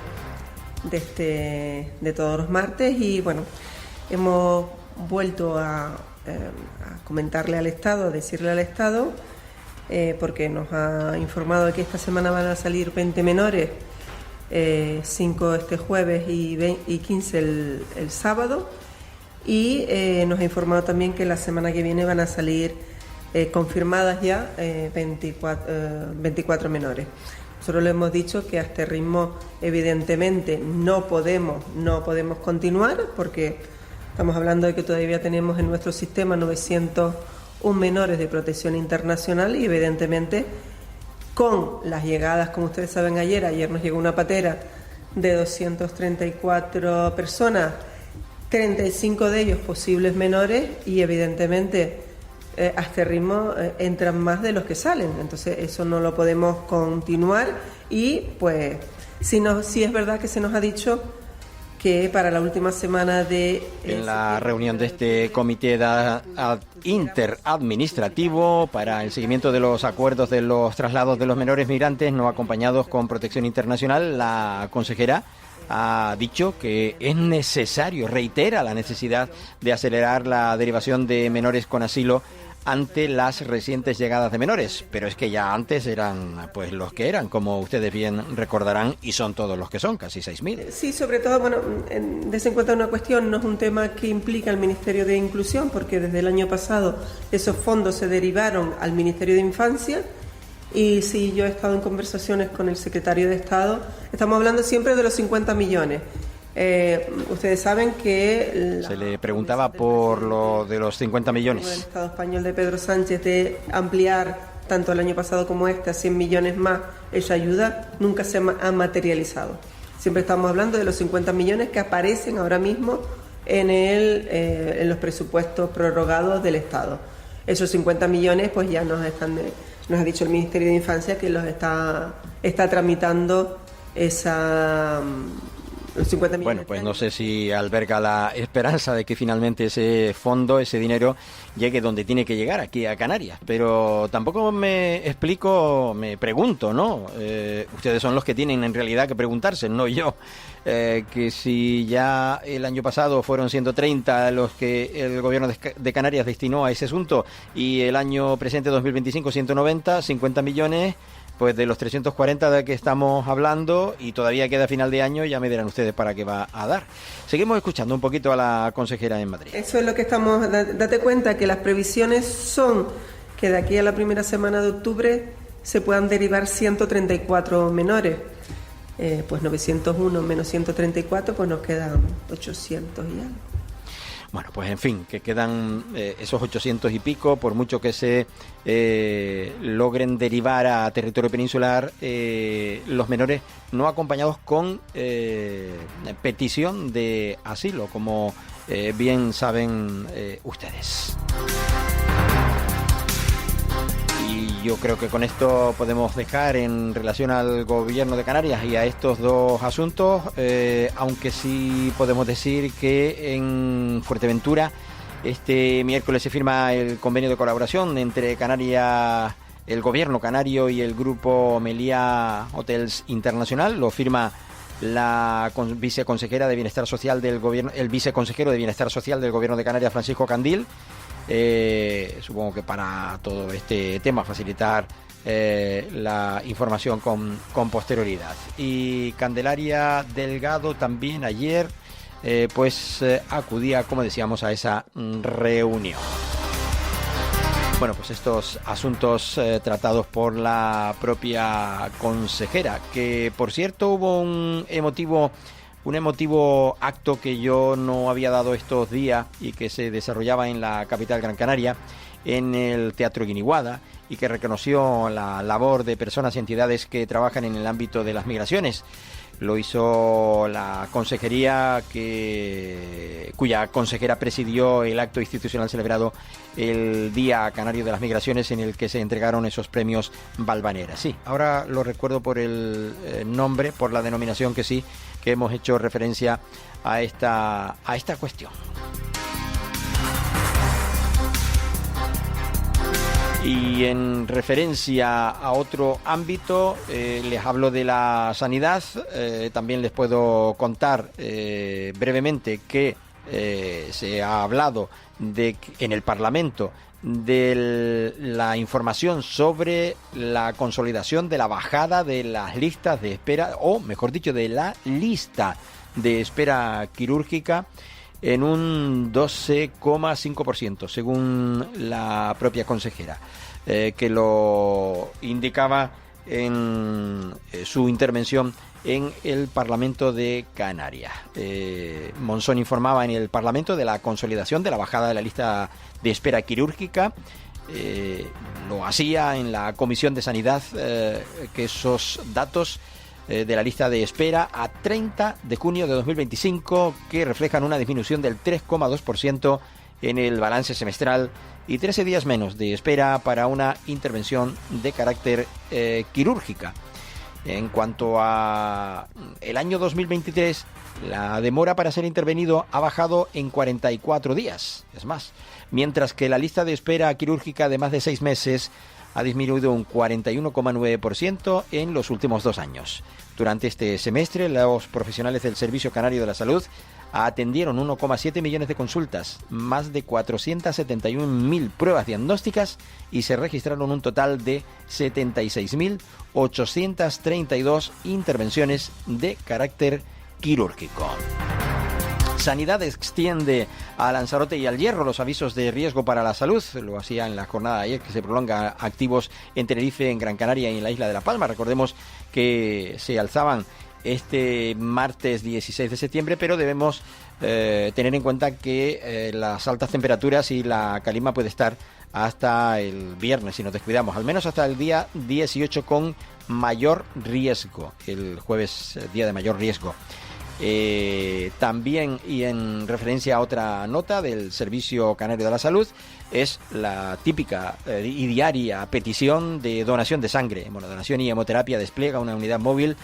de todos los martes, y bueno, hemos vuelto a comentarle al Estado, a decirle al Estado, porque nos ha informado de que esta semana van a salir 20 menores, 5 este jueves y 15 el sábado, y nos ha informado también que la semana que viene van a salir confirmadas ya 24 menores. Nosotros le hemos dicho que a este ritmo evidentemente no podemos continuar, porque estamos hablando de que todavía tenemos en nuestro sistema 901 menores de protección internacional, y evidentemente con las llegadas, como ustedes saben, ayer nos llegó una patera de 234 personas, 35 de ellos posibles menores, y evidentemente a este ritmo entran más de los que salen. Entonces eso no lo podemos continuar, y pues sí es verdad que se nos ha dicho que para la última semana en la reunión de este comité interadministrativo para el seguimiento de los acuerdos de los traslados de los menores migrantes no acompañados con protección internacional, la consejera ha dicho que es necesario, reitera la necesidad de acelerar la derivación de menores con asilo ante las recientes llegadas de menores, pero es que ya antes eran pues los que eran, como ustedes bien recordarán, y son todos los que son, casi 6.000. Sí, sobre todo, bueno, des en cuenta una cuestión, no es un tema que implica al Ministerio de Inclusión, porque desde el año pasado esos fondos se derivaron al Ministerio de Infancia, y sí, yo he estado en conversaciones con el secretario de Estado, estamos hablando siempre de los 50 millones. Ustedes saben que se le preguntaba por lo de los 50 millones. El Estado español de Pedro Sánchez de ampliar tanto el año pasado como a 100 millones más, esa ayuda nunca se ha materializado. Siempre estamos hablando de los 50 millones que aparecen ahora mismo en los presupuestos prorrogados del Estado. Esos 50 millones pues ya nos ha dicho el Ministerio de Infancia que los está tramitando los 50 millones. Bueno, pues no sé si alberga la esperanza de que finalmente ese fondo, ese dinero, llegue donde tiene que llegar, aquí a Canarias. Pero tampoco me pregunto, ¿no? Ustedes son los que tienen en realidad que preguntarse, no yo. Que si ya el año pasado fueron 130 los que el gobierno de Canarias destinó a ese asunto y el año presente 2025 190, 50 millones... Pues de los 340 de que estamos hablando y todavía queda final de año, ya me dirán ustedes para qué va a dar. Seguimos escuchando un poquito a la consejera en Madrid. Eso es lo que estamos... Date cuenta que las previsiones son que de aquí a la primera semana de octubre se puedan derivar 134 menores. Pues 901 menos 134, pues nos quedan 800 y algo. Bueno, pues en fin, que quedan esos 800 y pico, por mucho que se logren derivar a territorio peninsular los menores no acompañados con petición de asilo, como bien saben ustedes. Y yo creo que con esto podemos dejar en relación al gobierno de Canarias y a estos dos asuntos, aunque sí podemos decir que en Fuerteventura este miércoles se firma el convenio de colaboración entre Canarias, el gobierno canario y el grupo Meliá Hotels Internacional. Lo firma la viceconsejera de Bienestar Social del gobierno, el viceconsejero de Bienestar Social del gobierno de Canarias, Francisco Candil. Supongo que para todo este tema facilitar la información con posterioridad. Y Candelaria Delgado también ayer acudía, como decíamos, a esa reunión. Bueno, pues estos asuntos tratados por la propia consejera, que por cierto hubo un emotivo acto que yo no había dado estos días y que se desarrollaba en la capital Gran Canaria, en el Teatro Guiniguada, y que reconoció la labor de personas y entidades que trabajan en el ámbito de las migraciones. Lo hizo la consejería cuya consejera presidió el acto institucional celebrado el Día Canario de las Migraciones, en el que se entregaron esos premios Valvanera. Sí, ahora lo recuerdo por el nombre, por la denominación que hemos hecho referencia a esta cuestión. Y en referencia a otro ámbito, les hablo de la sanidad. También les puedo contar brevemente que se ha hablado en el Parlamento de la información sobre la consolidación de la bajada de las listas de espera, o mejor dicho, de la lista de espera quirúrgica, en un 12,5%, según la propia consejera, que lo indicaba en su intervención en el Parlamento de Canarias. Monzón informaba en el Parlamento de la consolidación de la bajada de la lista de espera quirúrgica. Lo hacía en la Comisión de Sanidad, que esos datos de la lista de espera a 30 de junio de 2025, que reflejan una disminución del 3,2% en el balance semestral y 13 días menos de espera para una intervención de carácter quirúrgica. En cuanto a el año 2023, la demora para ser intervenido ha bajado en 44 días, es más, mientras que la lista de espera quirúrgica de más de 6 meses ha disminuido un 41,9% en los últimos 2 años. Durante este semestre, los profesionales del Servicio Canario de la Salud atendieron 1,7 millones de consultas, más de 471.000 pruebas diagnósticas y se registraron un total de 76.832 intervenciones de carácter quirúrgico. Sanidad extiende a Lanzarote y al Hierro los avisos de riesgo para la salud. Lo hacía en la jornada de ayer, que se prolonga activos en Tenerife, en Gran Canaria y en la isla de La Palma. Recordemos que se alzaban este martes 16 de septiembre, pero debemos tener en cuenta que las altas temperaturas y la calima puede estar hasta el viernes, si nos descuidamos, al menos hasta el día 18 con mayor riesgo, el jueves día de mayor riesgo. También, y en referencia a otra nota del Servicio Canario de la Salud, es la típica y diaria petición de donación de sangre. Bueno, Donación y Hemoterapia despliega una unidad móvil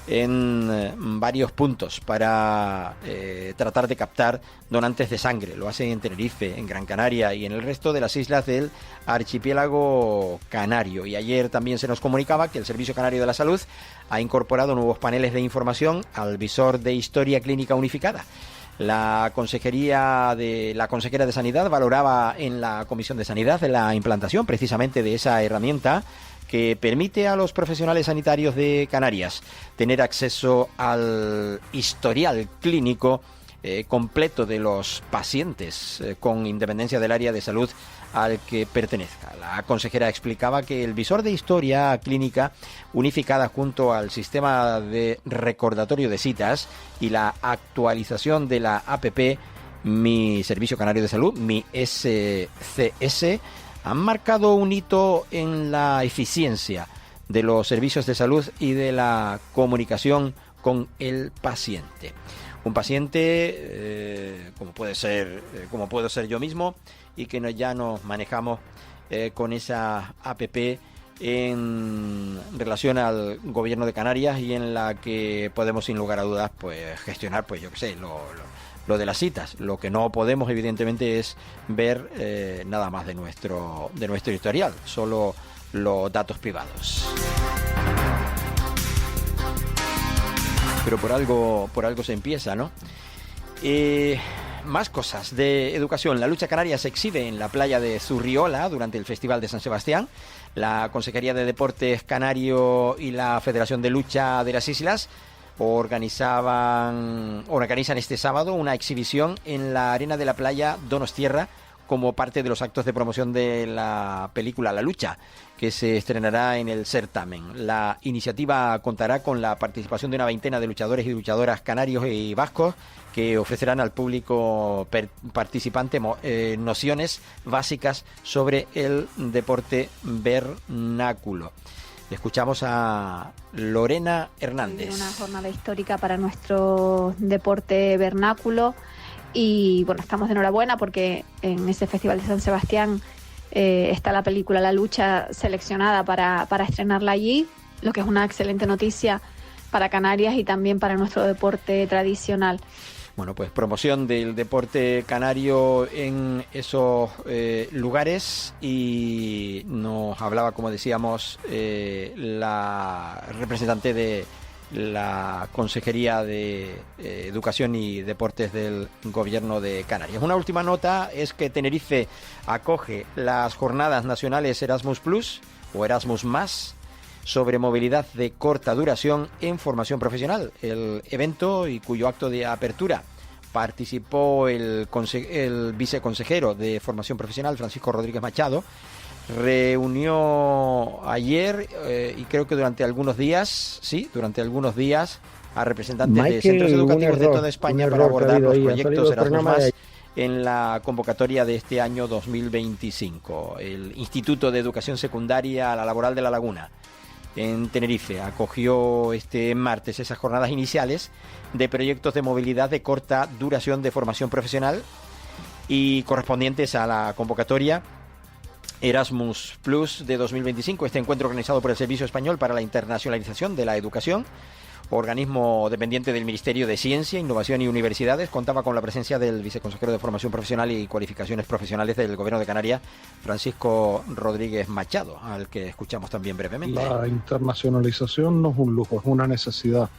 en varios puntos para tratar de captar donantes de sangre. Lo hacen en Tenerife, en Gran Canaria y en el resto de las islas del archipiélago canario. Y ayer también se nos comunicaba que el Servicio Canario de la Salud ha incorporado nuevos paneles de información al visor de Historia Clínica Unificada. La consejera de Sanidad valoraba en la Comisión de Sanidad la implantación precisamente de esa herramienta que permite a los profesionales sanitarios de Canarias tener acceso al historial clínico completo de los pacientes con independencia del área de salud al que pertenezca. La consejera explicaba que el visor de Historia Clínica Unificada junto al sistema de recordatorio de citas y la actualización de la APP Mi Servicio Canario de Salud, mi SCS, han marcado un hito en la eficiencia de los servicios de salud y de la comunicación con el paciente. Un paciente como puedo ser yo mismo, y que ya nos manejamos con esa APP en relación al Gobierno de Canarias, y en la que podemos sin lugar a dudas pues gestionar, pues yo qué sé, lo de las citas. Lo que no podemos evidentemente es ver nada más de nuestro historial, solo los datos privados. Pero por algo se empieza, ¿no? Más cosas de educación. La lucha canaria se exhibe en la playa de Zurriola durante el Festival de San Sebastián. La Consejería de Deportes Canario y la Federación de Lucha de las Islas organizan este sábado una exhibición en la arena de la playa Donostierra como parte de los actos de promoción de la película La Lucha, que se estrenará en el certamen. La iniciativa contará con la participación de una veintena de luchadores y luchadoras canarios y vascos que ofrecerán al público participante nociones básicas sobre el deporte vernáculo. Escuchamos a Lorena Hernández. Una jornada histórica para nuestro deporte vernáculo y bueno, estamos de enhorabuena porque en ese Festival de San Sebastián está la película La Lucha seleccionada para estrenarla allí, lo que es una excelente noticia para Canarias y también para nuestro deporte tradicional. Bueno, pues promoción del deporte canario en esos lugares, y nos hablaba, como decíamos, la representante de la Consejería de Educación y Deportes del Gobierno de Canarias. Una última nota es que Tenerife acoge las jornadas nacionales Erasmus Plus o Erasmus Más sobre movilidad de corta duración en formación profesional. El evento, y cuyo acto de apertura participó el viceconsejero de Formación Profesional, Francisco Rodríguez Machado, reunió ayer y creo que durante algunos días a representantes de centros educativos de toda España para abordar los proyectos Erasmus Más en la convocatoria de este año 2025. El Instituto de Educación Secundaria La Laboral de La Laguna, en Tenerife, acogió este martes esas jornadas iniciales de proyectos de movilidad de corta duración de formación profesional y correspondientes a la convocatoria Erasmus Plus de 2025. Este encuentro, organizado por el Servicio Español para la Internacionalización de la Educación, organismo dependiente del Ministerio de Ciencia, Innovación y Universidades, contaba con la presencia del viceconsejero de Formación Profesional y Cualificaciones Profesionales del Gobierno de Canarias, Francisco Rodríguez Machado, al que escuchamos también brevemente. La internacionalización no es un lujo, es una necesidad.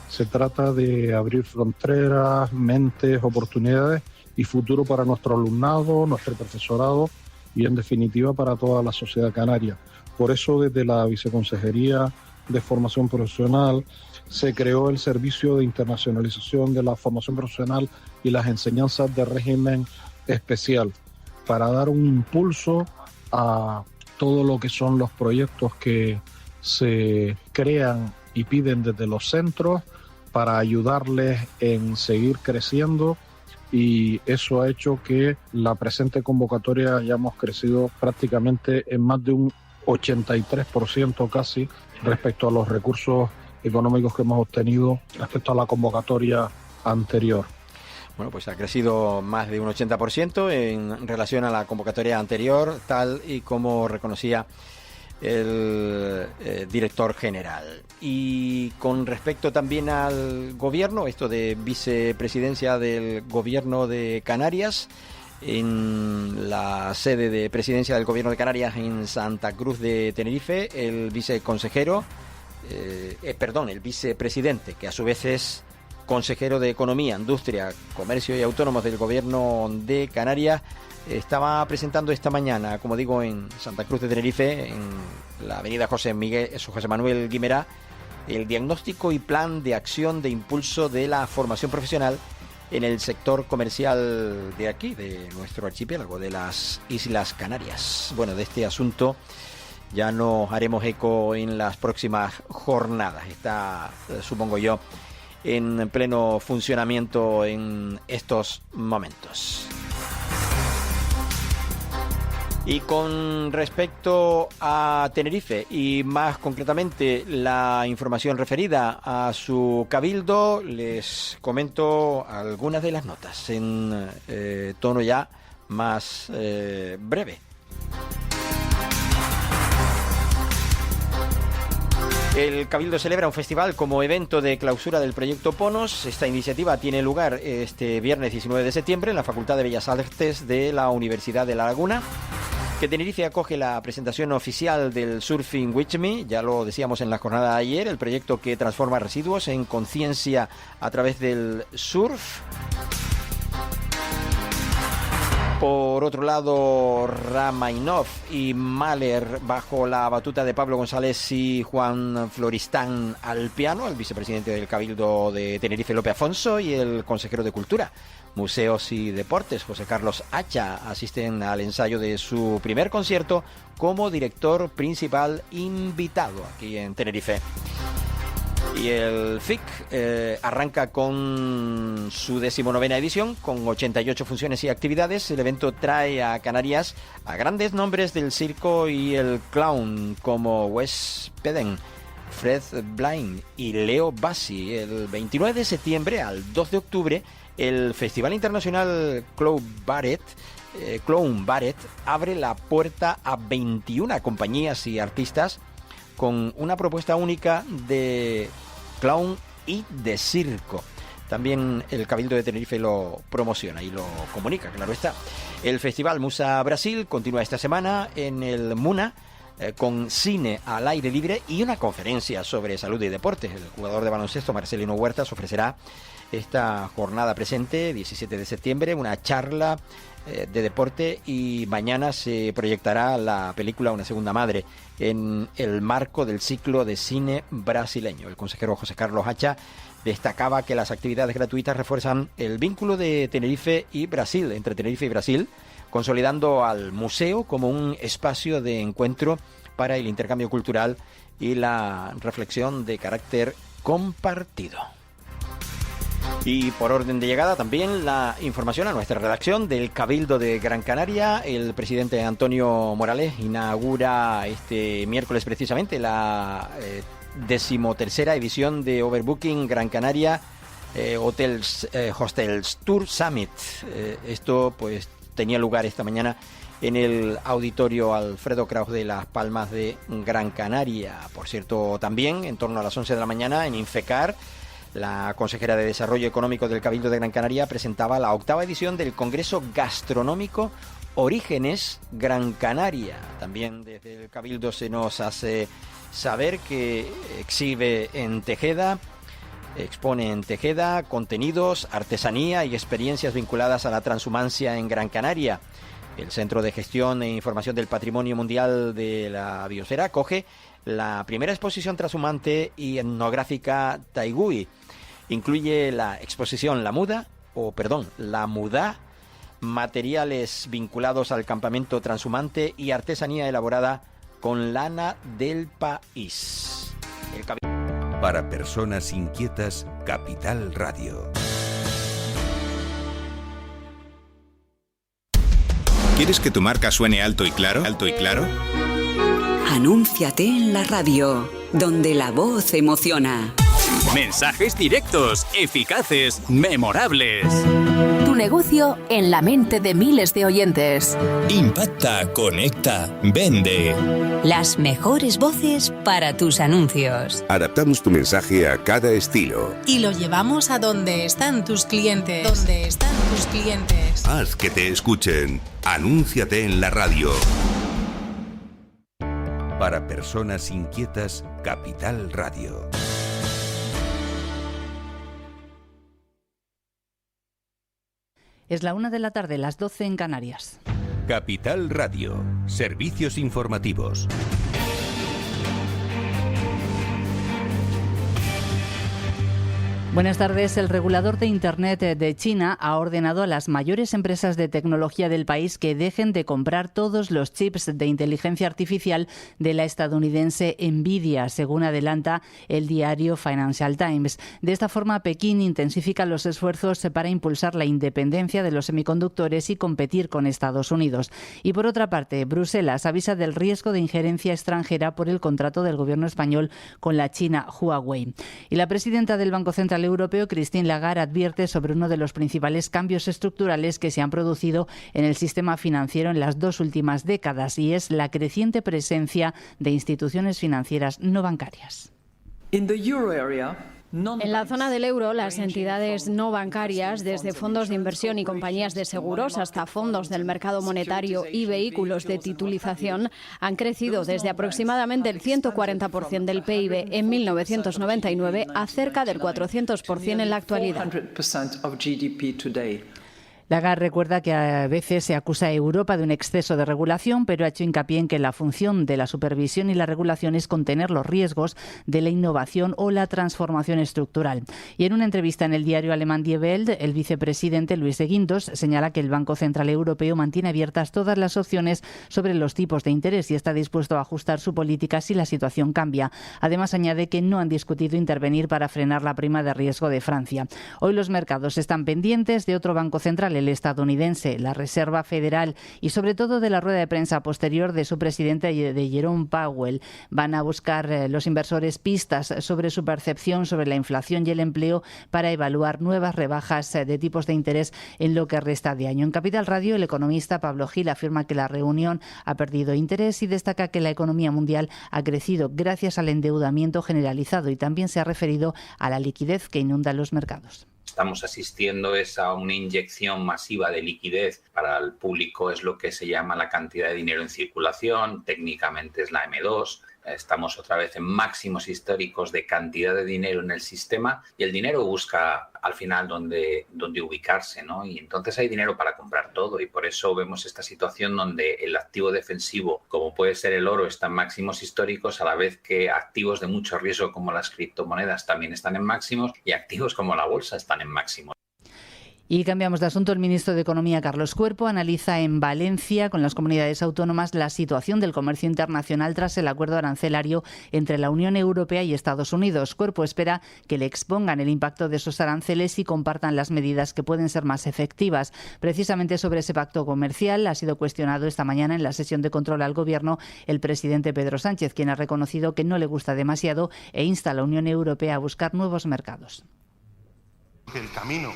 Se trata de abrir fronteras, mentes, oportunidades y futuro para nuestro alumnado, nuestro profesorado y, en definitiva, para toda la sociedad canaria. Por eso, desde la Viceconsejería de Formación Profesional se creó el Servicio de Internacionalización de la Formación Profesional y las Enseñanzas de Régimen Especial, para dar un impulso a todo lo que son los proyectos que se crean y piden desde los centros, para ayudarles en seguir creciendo y eso ha hecho que la presente convocatoria hayamos crecido prácticamente en más de un 83% casi respecto a los recursos económicos que hemos obtenido respecto a la convocatoria anterior. Bueno, pues ha crecido más de un 80% en relación a la convocatoria anterior, tal y como reconocía el director general. Y con respecto también al gobierno, esto de vicepresidencia del gobierno de Canarias, en la sede de presidencia del gobierno de Canarias en Santa Cruz de Tenerife, el el vicepresidente, que a su vez es consejero de Economía, Industria, Comercio y Autónomos del Gobierno de Canarias, estaba presentando esta mañana, como digo, en Santa Cruz de Tenerife, en la avenida José Manuel Guimerá, el diagnóstico y plan de acción de impulso de la formación profesional en el sector comercial de aquí, de nuestro archipiélago, de las Islas Canarias. Bueno, de este asunto ya nos haremos eco en las próximas jornadas. Está, supongo yo, en pleno funcionamiento en estos momentos. Y con respecto a Tenerife y más concretamente la información referida a su cabildo, les comento algunas de las notas en tono ya más breve. El Cabildo celebra un festival como evento de clausura del proyecto Ponos. Esta iniciativa tiene lugar este viernes 19 de septiembre en la Facultad de Bellas Artes de la Universidad de La Laguna. Que Tenerife acoge la presentación oficial del Surfing With Me, ya lo decíamos en la jornada de ayer, el proyecto que transforma residuos en conciencia a través del surf. Por otro lado, Ramainov y Mahler bajo la batuta de Pablo González y Juan Floristán al piano, el vicepresidente del Cabildo de Tenerife, Lope Afonso, y el consejero de Cultura, Museos y Deportes, José Carlos Hacha, asisten al ensayo de su primer concierto como director principal invitado aquí en Tenerife. Y el FIC arranca con su 19ª edición, con 88 funciones y actividades. El evento trae a Canarias a grandes nombres del circo y el clown, como Wes Peden, Fred Blind y Leo Bassi. El 29 de septiembre al 2 de octubre, el Festival Internacional Clown Barret abre la puerta a 21 compañías y artistas con una propuesta única de clown y de circo. También el Cabildo de Tenerife lo promociona y lo comunica, claro está. El Festival Musa Brasil continúa esta semana en el MUNA con cine al aire libre y una conferencia sobre salud y deportes. El jugador de baloncesto Marcelino Huertas ofrecerá esta jornada presente, 17 de septiembre, una charla de deporte, y mañana se proyectará la película Una segunda madre en el marco del ciclo de cine brasileño. El consejero José Carlos Hacha destacaba que las actividades gratuitas refuerzan el vínculo de Tenerife y Brasil, entre Tenerife y Brasil, consolidando al museo como un espacio de encuentro para el intercambio cultural y la reflexión de carácter compartido. Y por orden de llegada también la información a nuestra redacción del Cabildo de Gran Canaria. El presidente Antonio Morales inaugura este miércoles precisamente la 13ª edición de Overbooking Gran Canaria Hostels Tour Summit. Esto pues tenía lugar esta mañana en el Auditorio Alfredo Kraus de Las Palmas de Gran Canaria. Por cierto, también en torno a las 11 de la mañana en Infecar, la consejera de Desarrollo Económico del Cabildo de Gran Canaria presentaba la 8ª edición del Congreso Gastronómico Orígenes Gran Canaria. También desde el Cabildo se nos hace saber que expone en Tejeda contenidos, artesanía y experiencias vinculadas a la transhumancia en Gran Canaria. El Centro de Gestión e Información del Patrimonio Mundial de la Biosfera acoge la primera exposición transhumante y etnográfica Taigui. Incluye la exposición La Muda, materiales vinculados al campamento transhumante y artesanía elaborada con lana del país. Para personas inquietas, Capital Radio. ¿Quieres que tu marca suene alto y claro? ¿Alto y claro? Anúnciate en la radio, donde la voz emociona. Mensajes directos, eficaces, memorables. Tu negocio en la mente de miles de oyentes. Impacta, conecta, vende. Las mejores voces para tus anuncios. Adaptamos tu mensaje a cada estilo. Y lo llevamos a donde están tus clientes. Donde están tus clientes. Haz que te escuchen. Anúnciate en la radio. Para personas inquietas, Capital Radio. Es la 1 de la tarde, las 12 en Canarias. Capital Radio. Servicios informativos. Buenas tardes. El regulador de Internet de China ha ordenado a las mayores empresas de tecnología del país que dejen de comprar todos los chips de inteligencia artificial de la estadounidense Nvidia, según adelanta el diario Financial Times. De esta forma, Pekín intensifica los esfuerzos para impulsar la independencia de los semiconductores y competir con Estados Unidos. Y por otra parte, Bruselas avisa del riesgo de injerencia extranjera por el contrato del gobierno español con la China Huawei. Y la presidenta del Banco Central Europeo, Christine Lagarde, advierte sobre uno de los principales cambios estructurales que se han producido en el sistema financiero en las 2 últimas décadas, y es la creciente presencia de instituciones financieras no bancarias. En la zona del euro, las entidades no bancarias, desde fondos de inversión y compañías de seguros hasta fondos del mercado monetario y vehículos de titulización, han crecido desde aproximadamente el 140% del PIB en 1999 a cerca del 400% en la actualidad. Lagarde recuerda que a veces se acusa a Europa de un exceso de regulación, pero ha hecho hincapié en que la función de la supervisión y la regulación es contener los riesgos de la innovación o la transformación estructural. Y en una entrevista en el diario alemán Die Welt, el vicepresidente Luis de Guindos señala que el Banco Central Europeo mantiene abiertas todas las opciones sobre los tipos de interés y está dispuesto a ajustar su política si la situación cambia. Además, añade que no han discutido intervenir para frenar la prima de riesgo de Francia. Hoy los mercados están pendientes de otro banco central, el estadounidense, la Reserva Federal, y sobre todo de la rueda de prensa posterior de su presidente, de Jerome Powell. Van a buscar los inversores pistas sobre su percepción sobre la inflación y el empleo para evaluar nuevas rebajas de tipos de interés en lo que resta de año. En Capital Radio, el economista Pablo Gil afirma que la reunión ha perdido interés y destaca que la economía mundial ha crecido gracias al endeudamiento generalizado, y también se ha referido a la liquidez que inunda los mercados. Estamos asistiendo a una inyección masiva de liquidez para el público, es lo que se llama la cantidad de dinero en circulación, técnicamente es la M2. Estamos otra vez en máximos históricos de cantidad de dinero en el sistema y el dinero busca al final dónde ubicarse, ¿no? Y entonces hay dinero para comprar todo, y por eso vemos esta situación donde el activo defensivo, como puede ser el oro, está en máximos históricos, a la vez que activos de mucho riesgo como las criptomonedas también están en máximos y activos como la bolsa están en máximos. Y cambiamos de asunto. El ministro de Economía, Carlos Cuerpo, analiza en Valencia con las comunidades autónomas la situación del comercio internacional tras el acuerdo arancelario entre la Unión Europea y Estados Unidos. Cuerpo espera que le expongan el impacto de esos aranceles y compartan las medidas que pueden ser más efectivas. Precisamente sobre ese pacto comercial ha sido cuestionado esta mañana en la sesión de control al Gobierno el presidente Pedro Sánchez, quien ha reconocido que no le gusta demasiado e insta a la Unión Europea a buscar nuevos mercados. El camino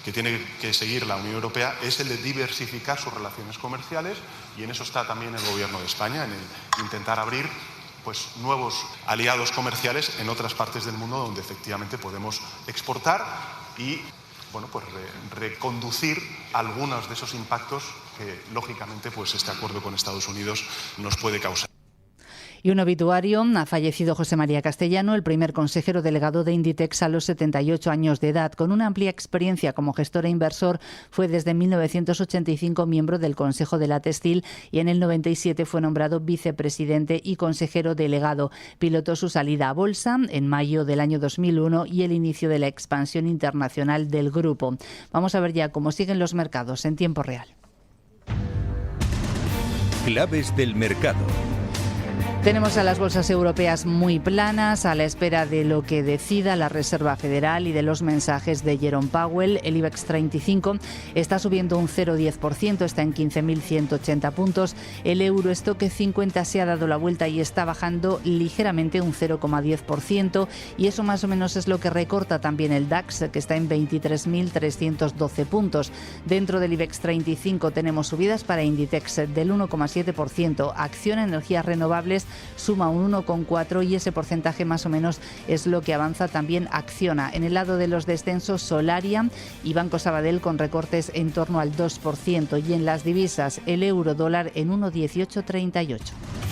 que tiene que seguir la Unión Europea es el de diversificar sus relaciones comerciales, y en eso está también el Gobierno de España, en el intentar abrir nuevos aliados comerciales en otras partes del mundo donde efectivamente podemos exportar y reconducir algunos de esos impactos que lógicamente este acuerdo con Estados Unidos nos puede causar. Y un obituario: ha fallecido José María Castellano, el primer consejero delegado de Inditex a los 78 años de edad. Con una amplia experiencia como gestor e inversor, fue desde 1985 miembro del Consejo de la Textil y en el 97 fue nombrado vicepresidente y consejero delegado. Pilotó su salida a bolsa en mayo del año 2001 y el inicio de la expansión internacional del grupo. Vamos a ver ya cómo siguen los mercados en tiempo real. Claves del mercado. Tenemos a las bolsas europeas muy planas, a la espera de lo que decida la Reserva Federal y de los mensajes de Jerome Powell. El IBEX 35 está subiendo un 0,10%, está en 15.180 puntos. El Eurostock 50 se ha dado la vuelta y está bajando ligeramente un 0,10%, y eso más o menos es lo que recorta también el DAX, que está en 23.312 puntos. Dentro del IBEX 35 tenemos subidas para Inditex del 1,7%, Acciona Energías Renovables suma un 1,4%, y ese porcentaje más o menos es lo que avanza también Acciona. En el lado de los descensos, Solaria y Banco Sabadell con recortes en torno al 2%, y en las divisas el euro dólar en 1,1838.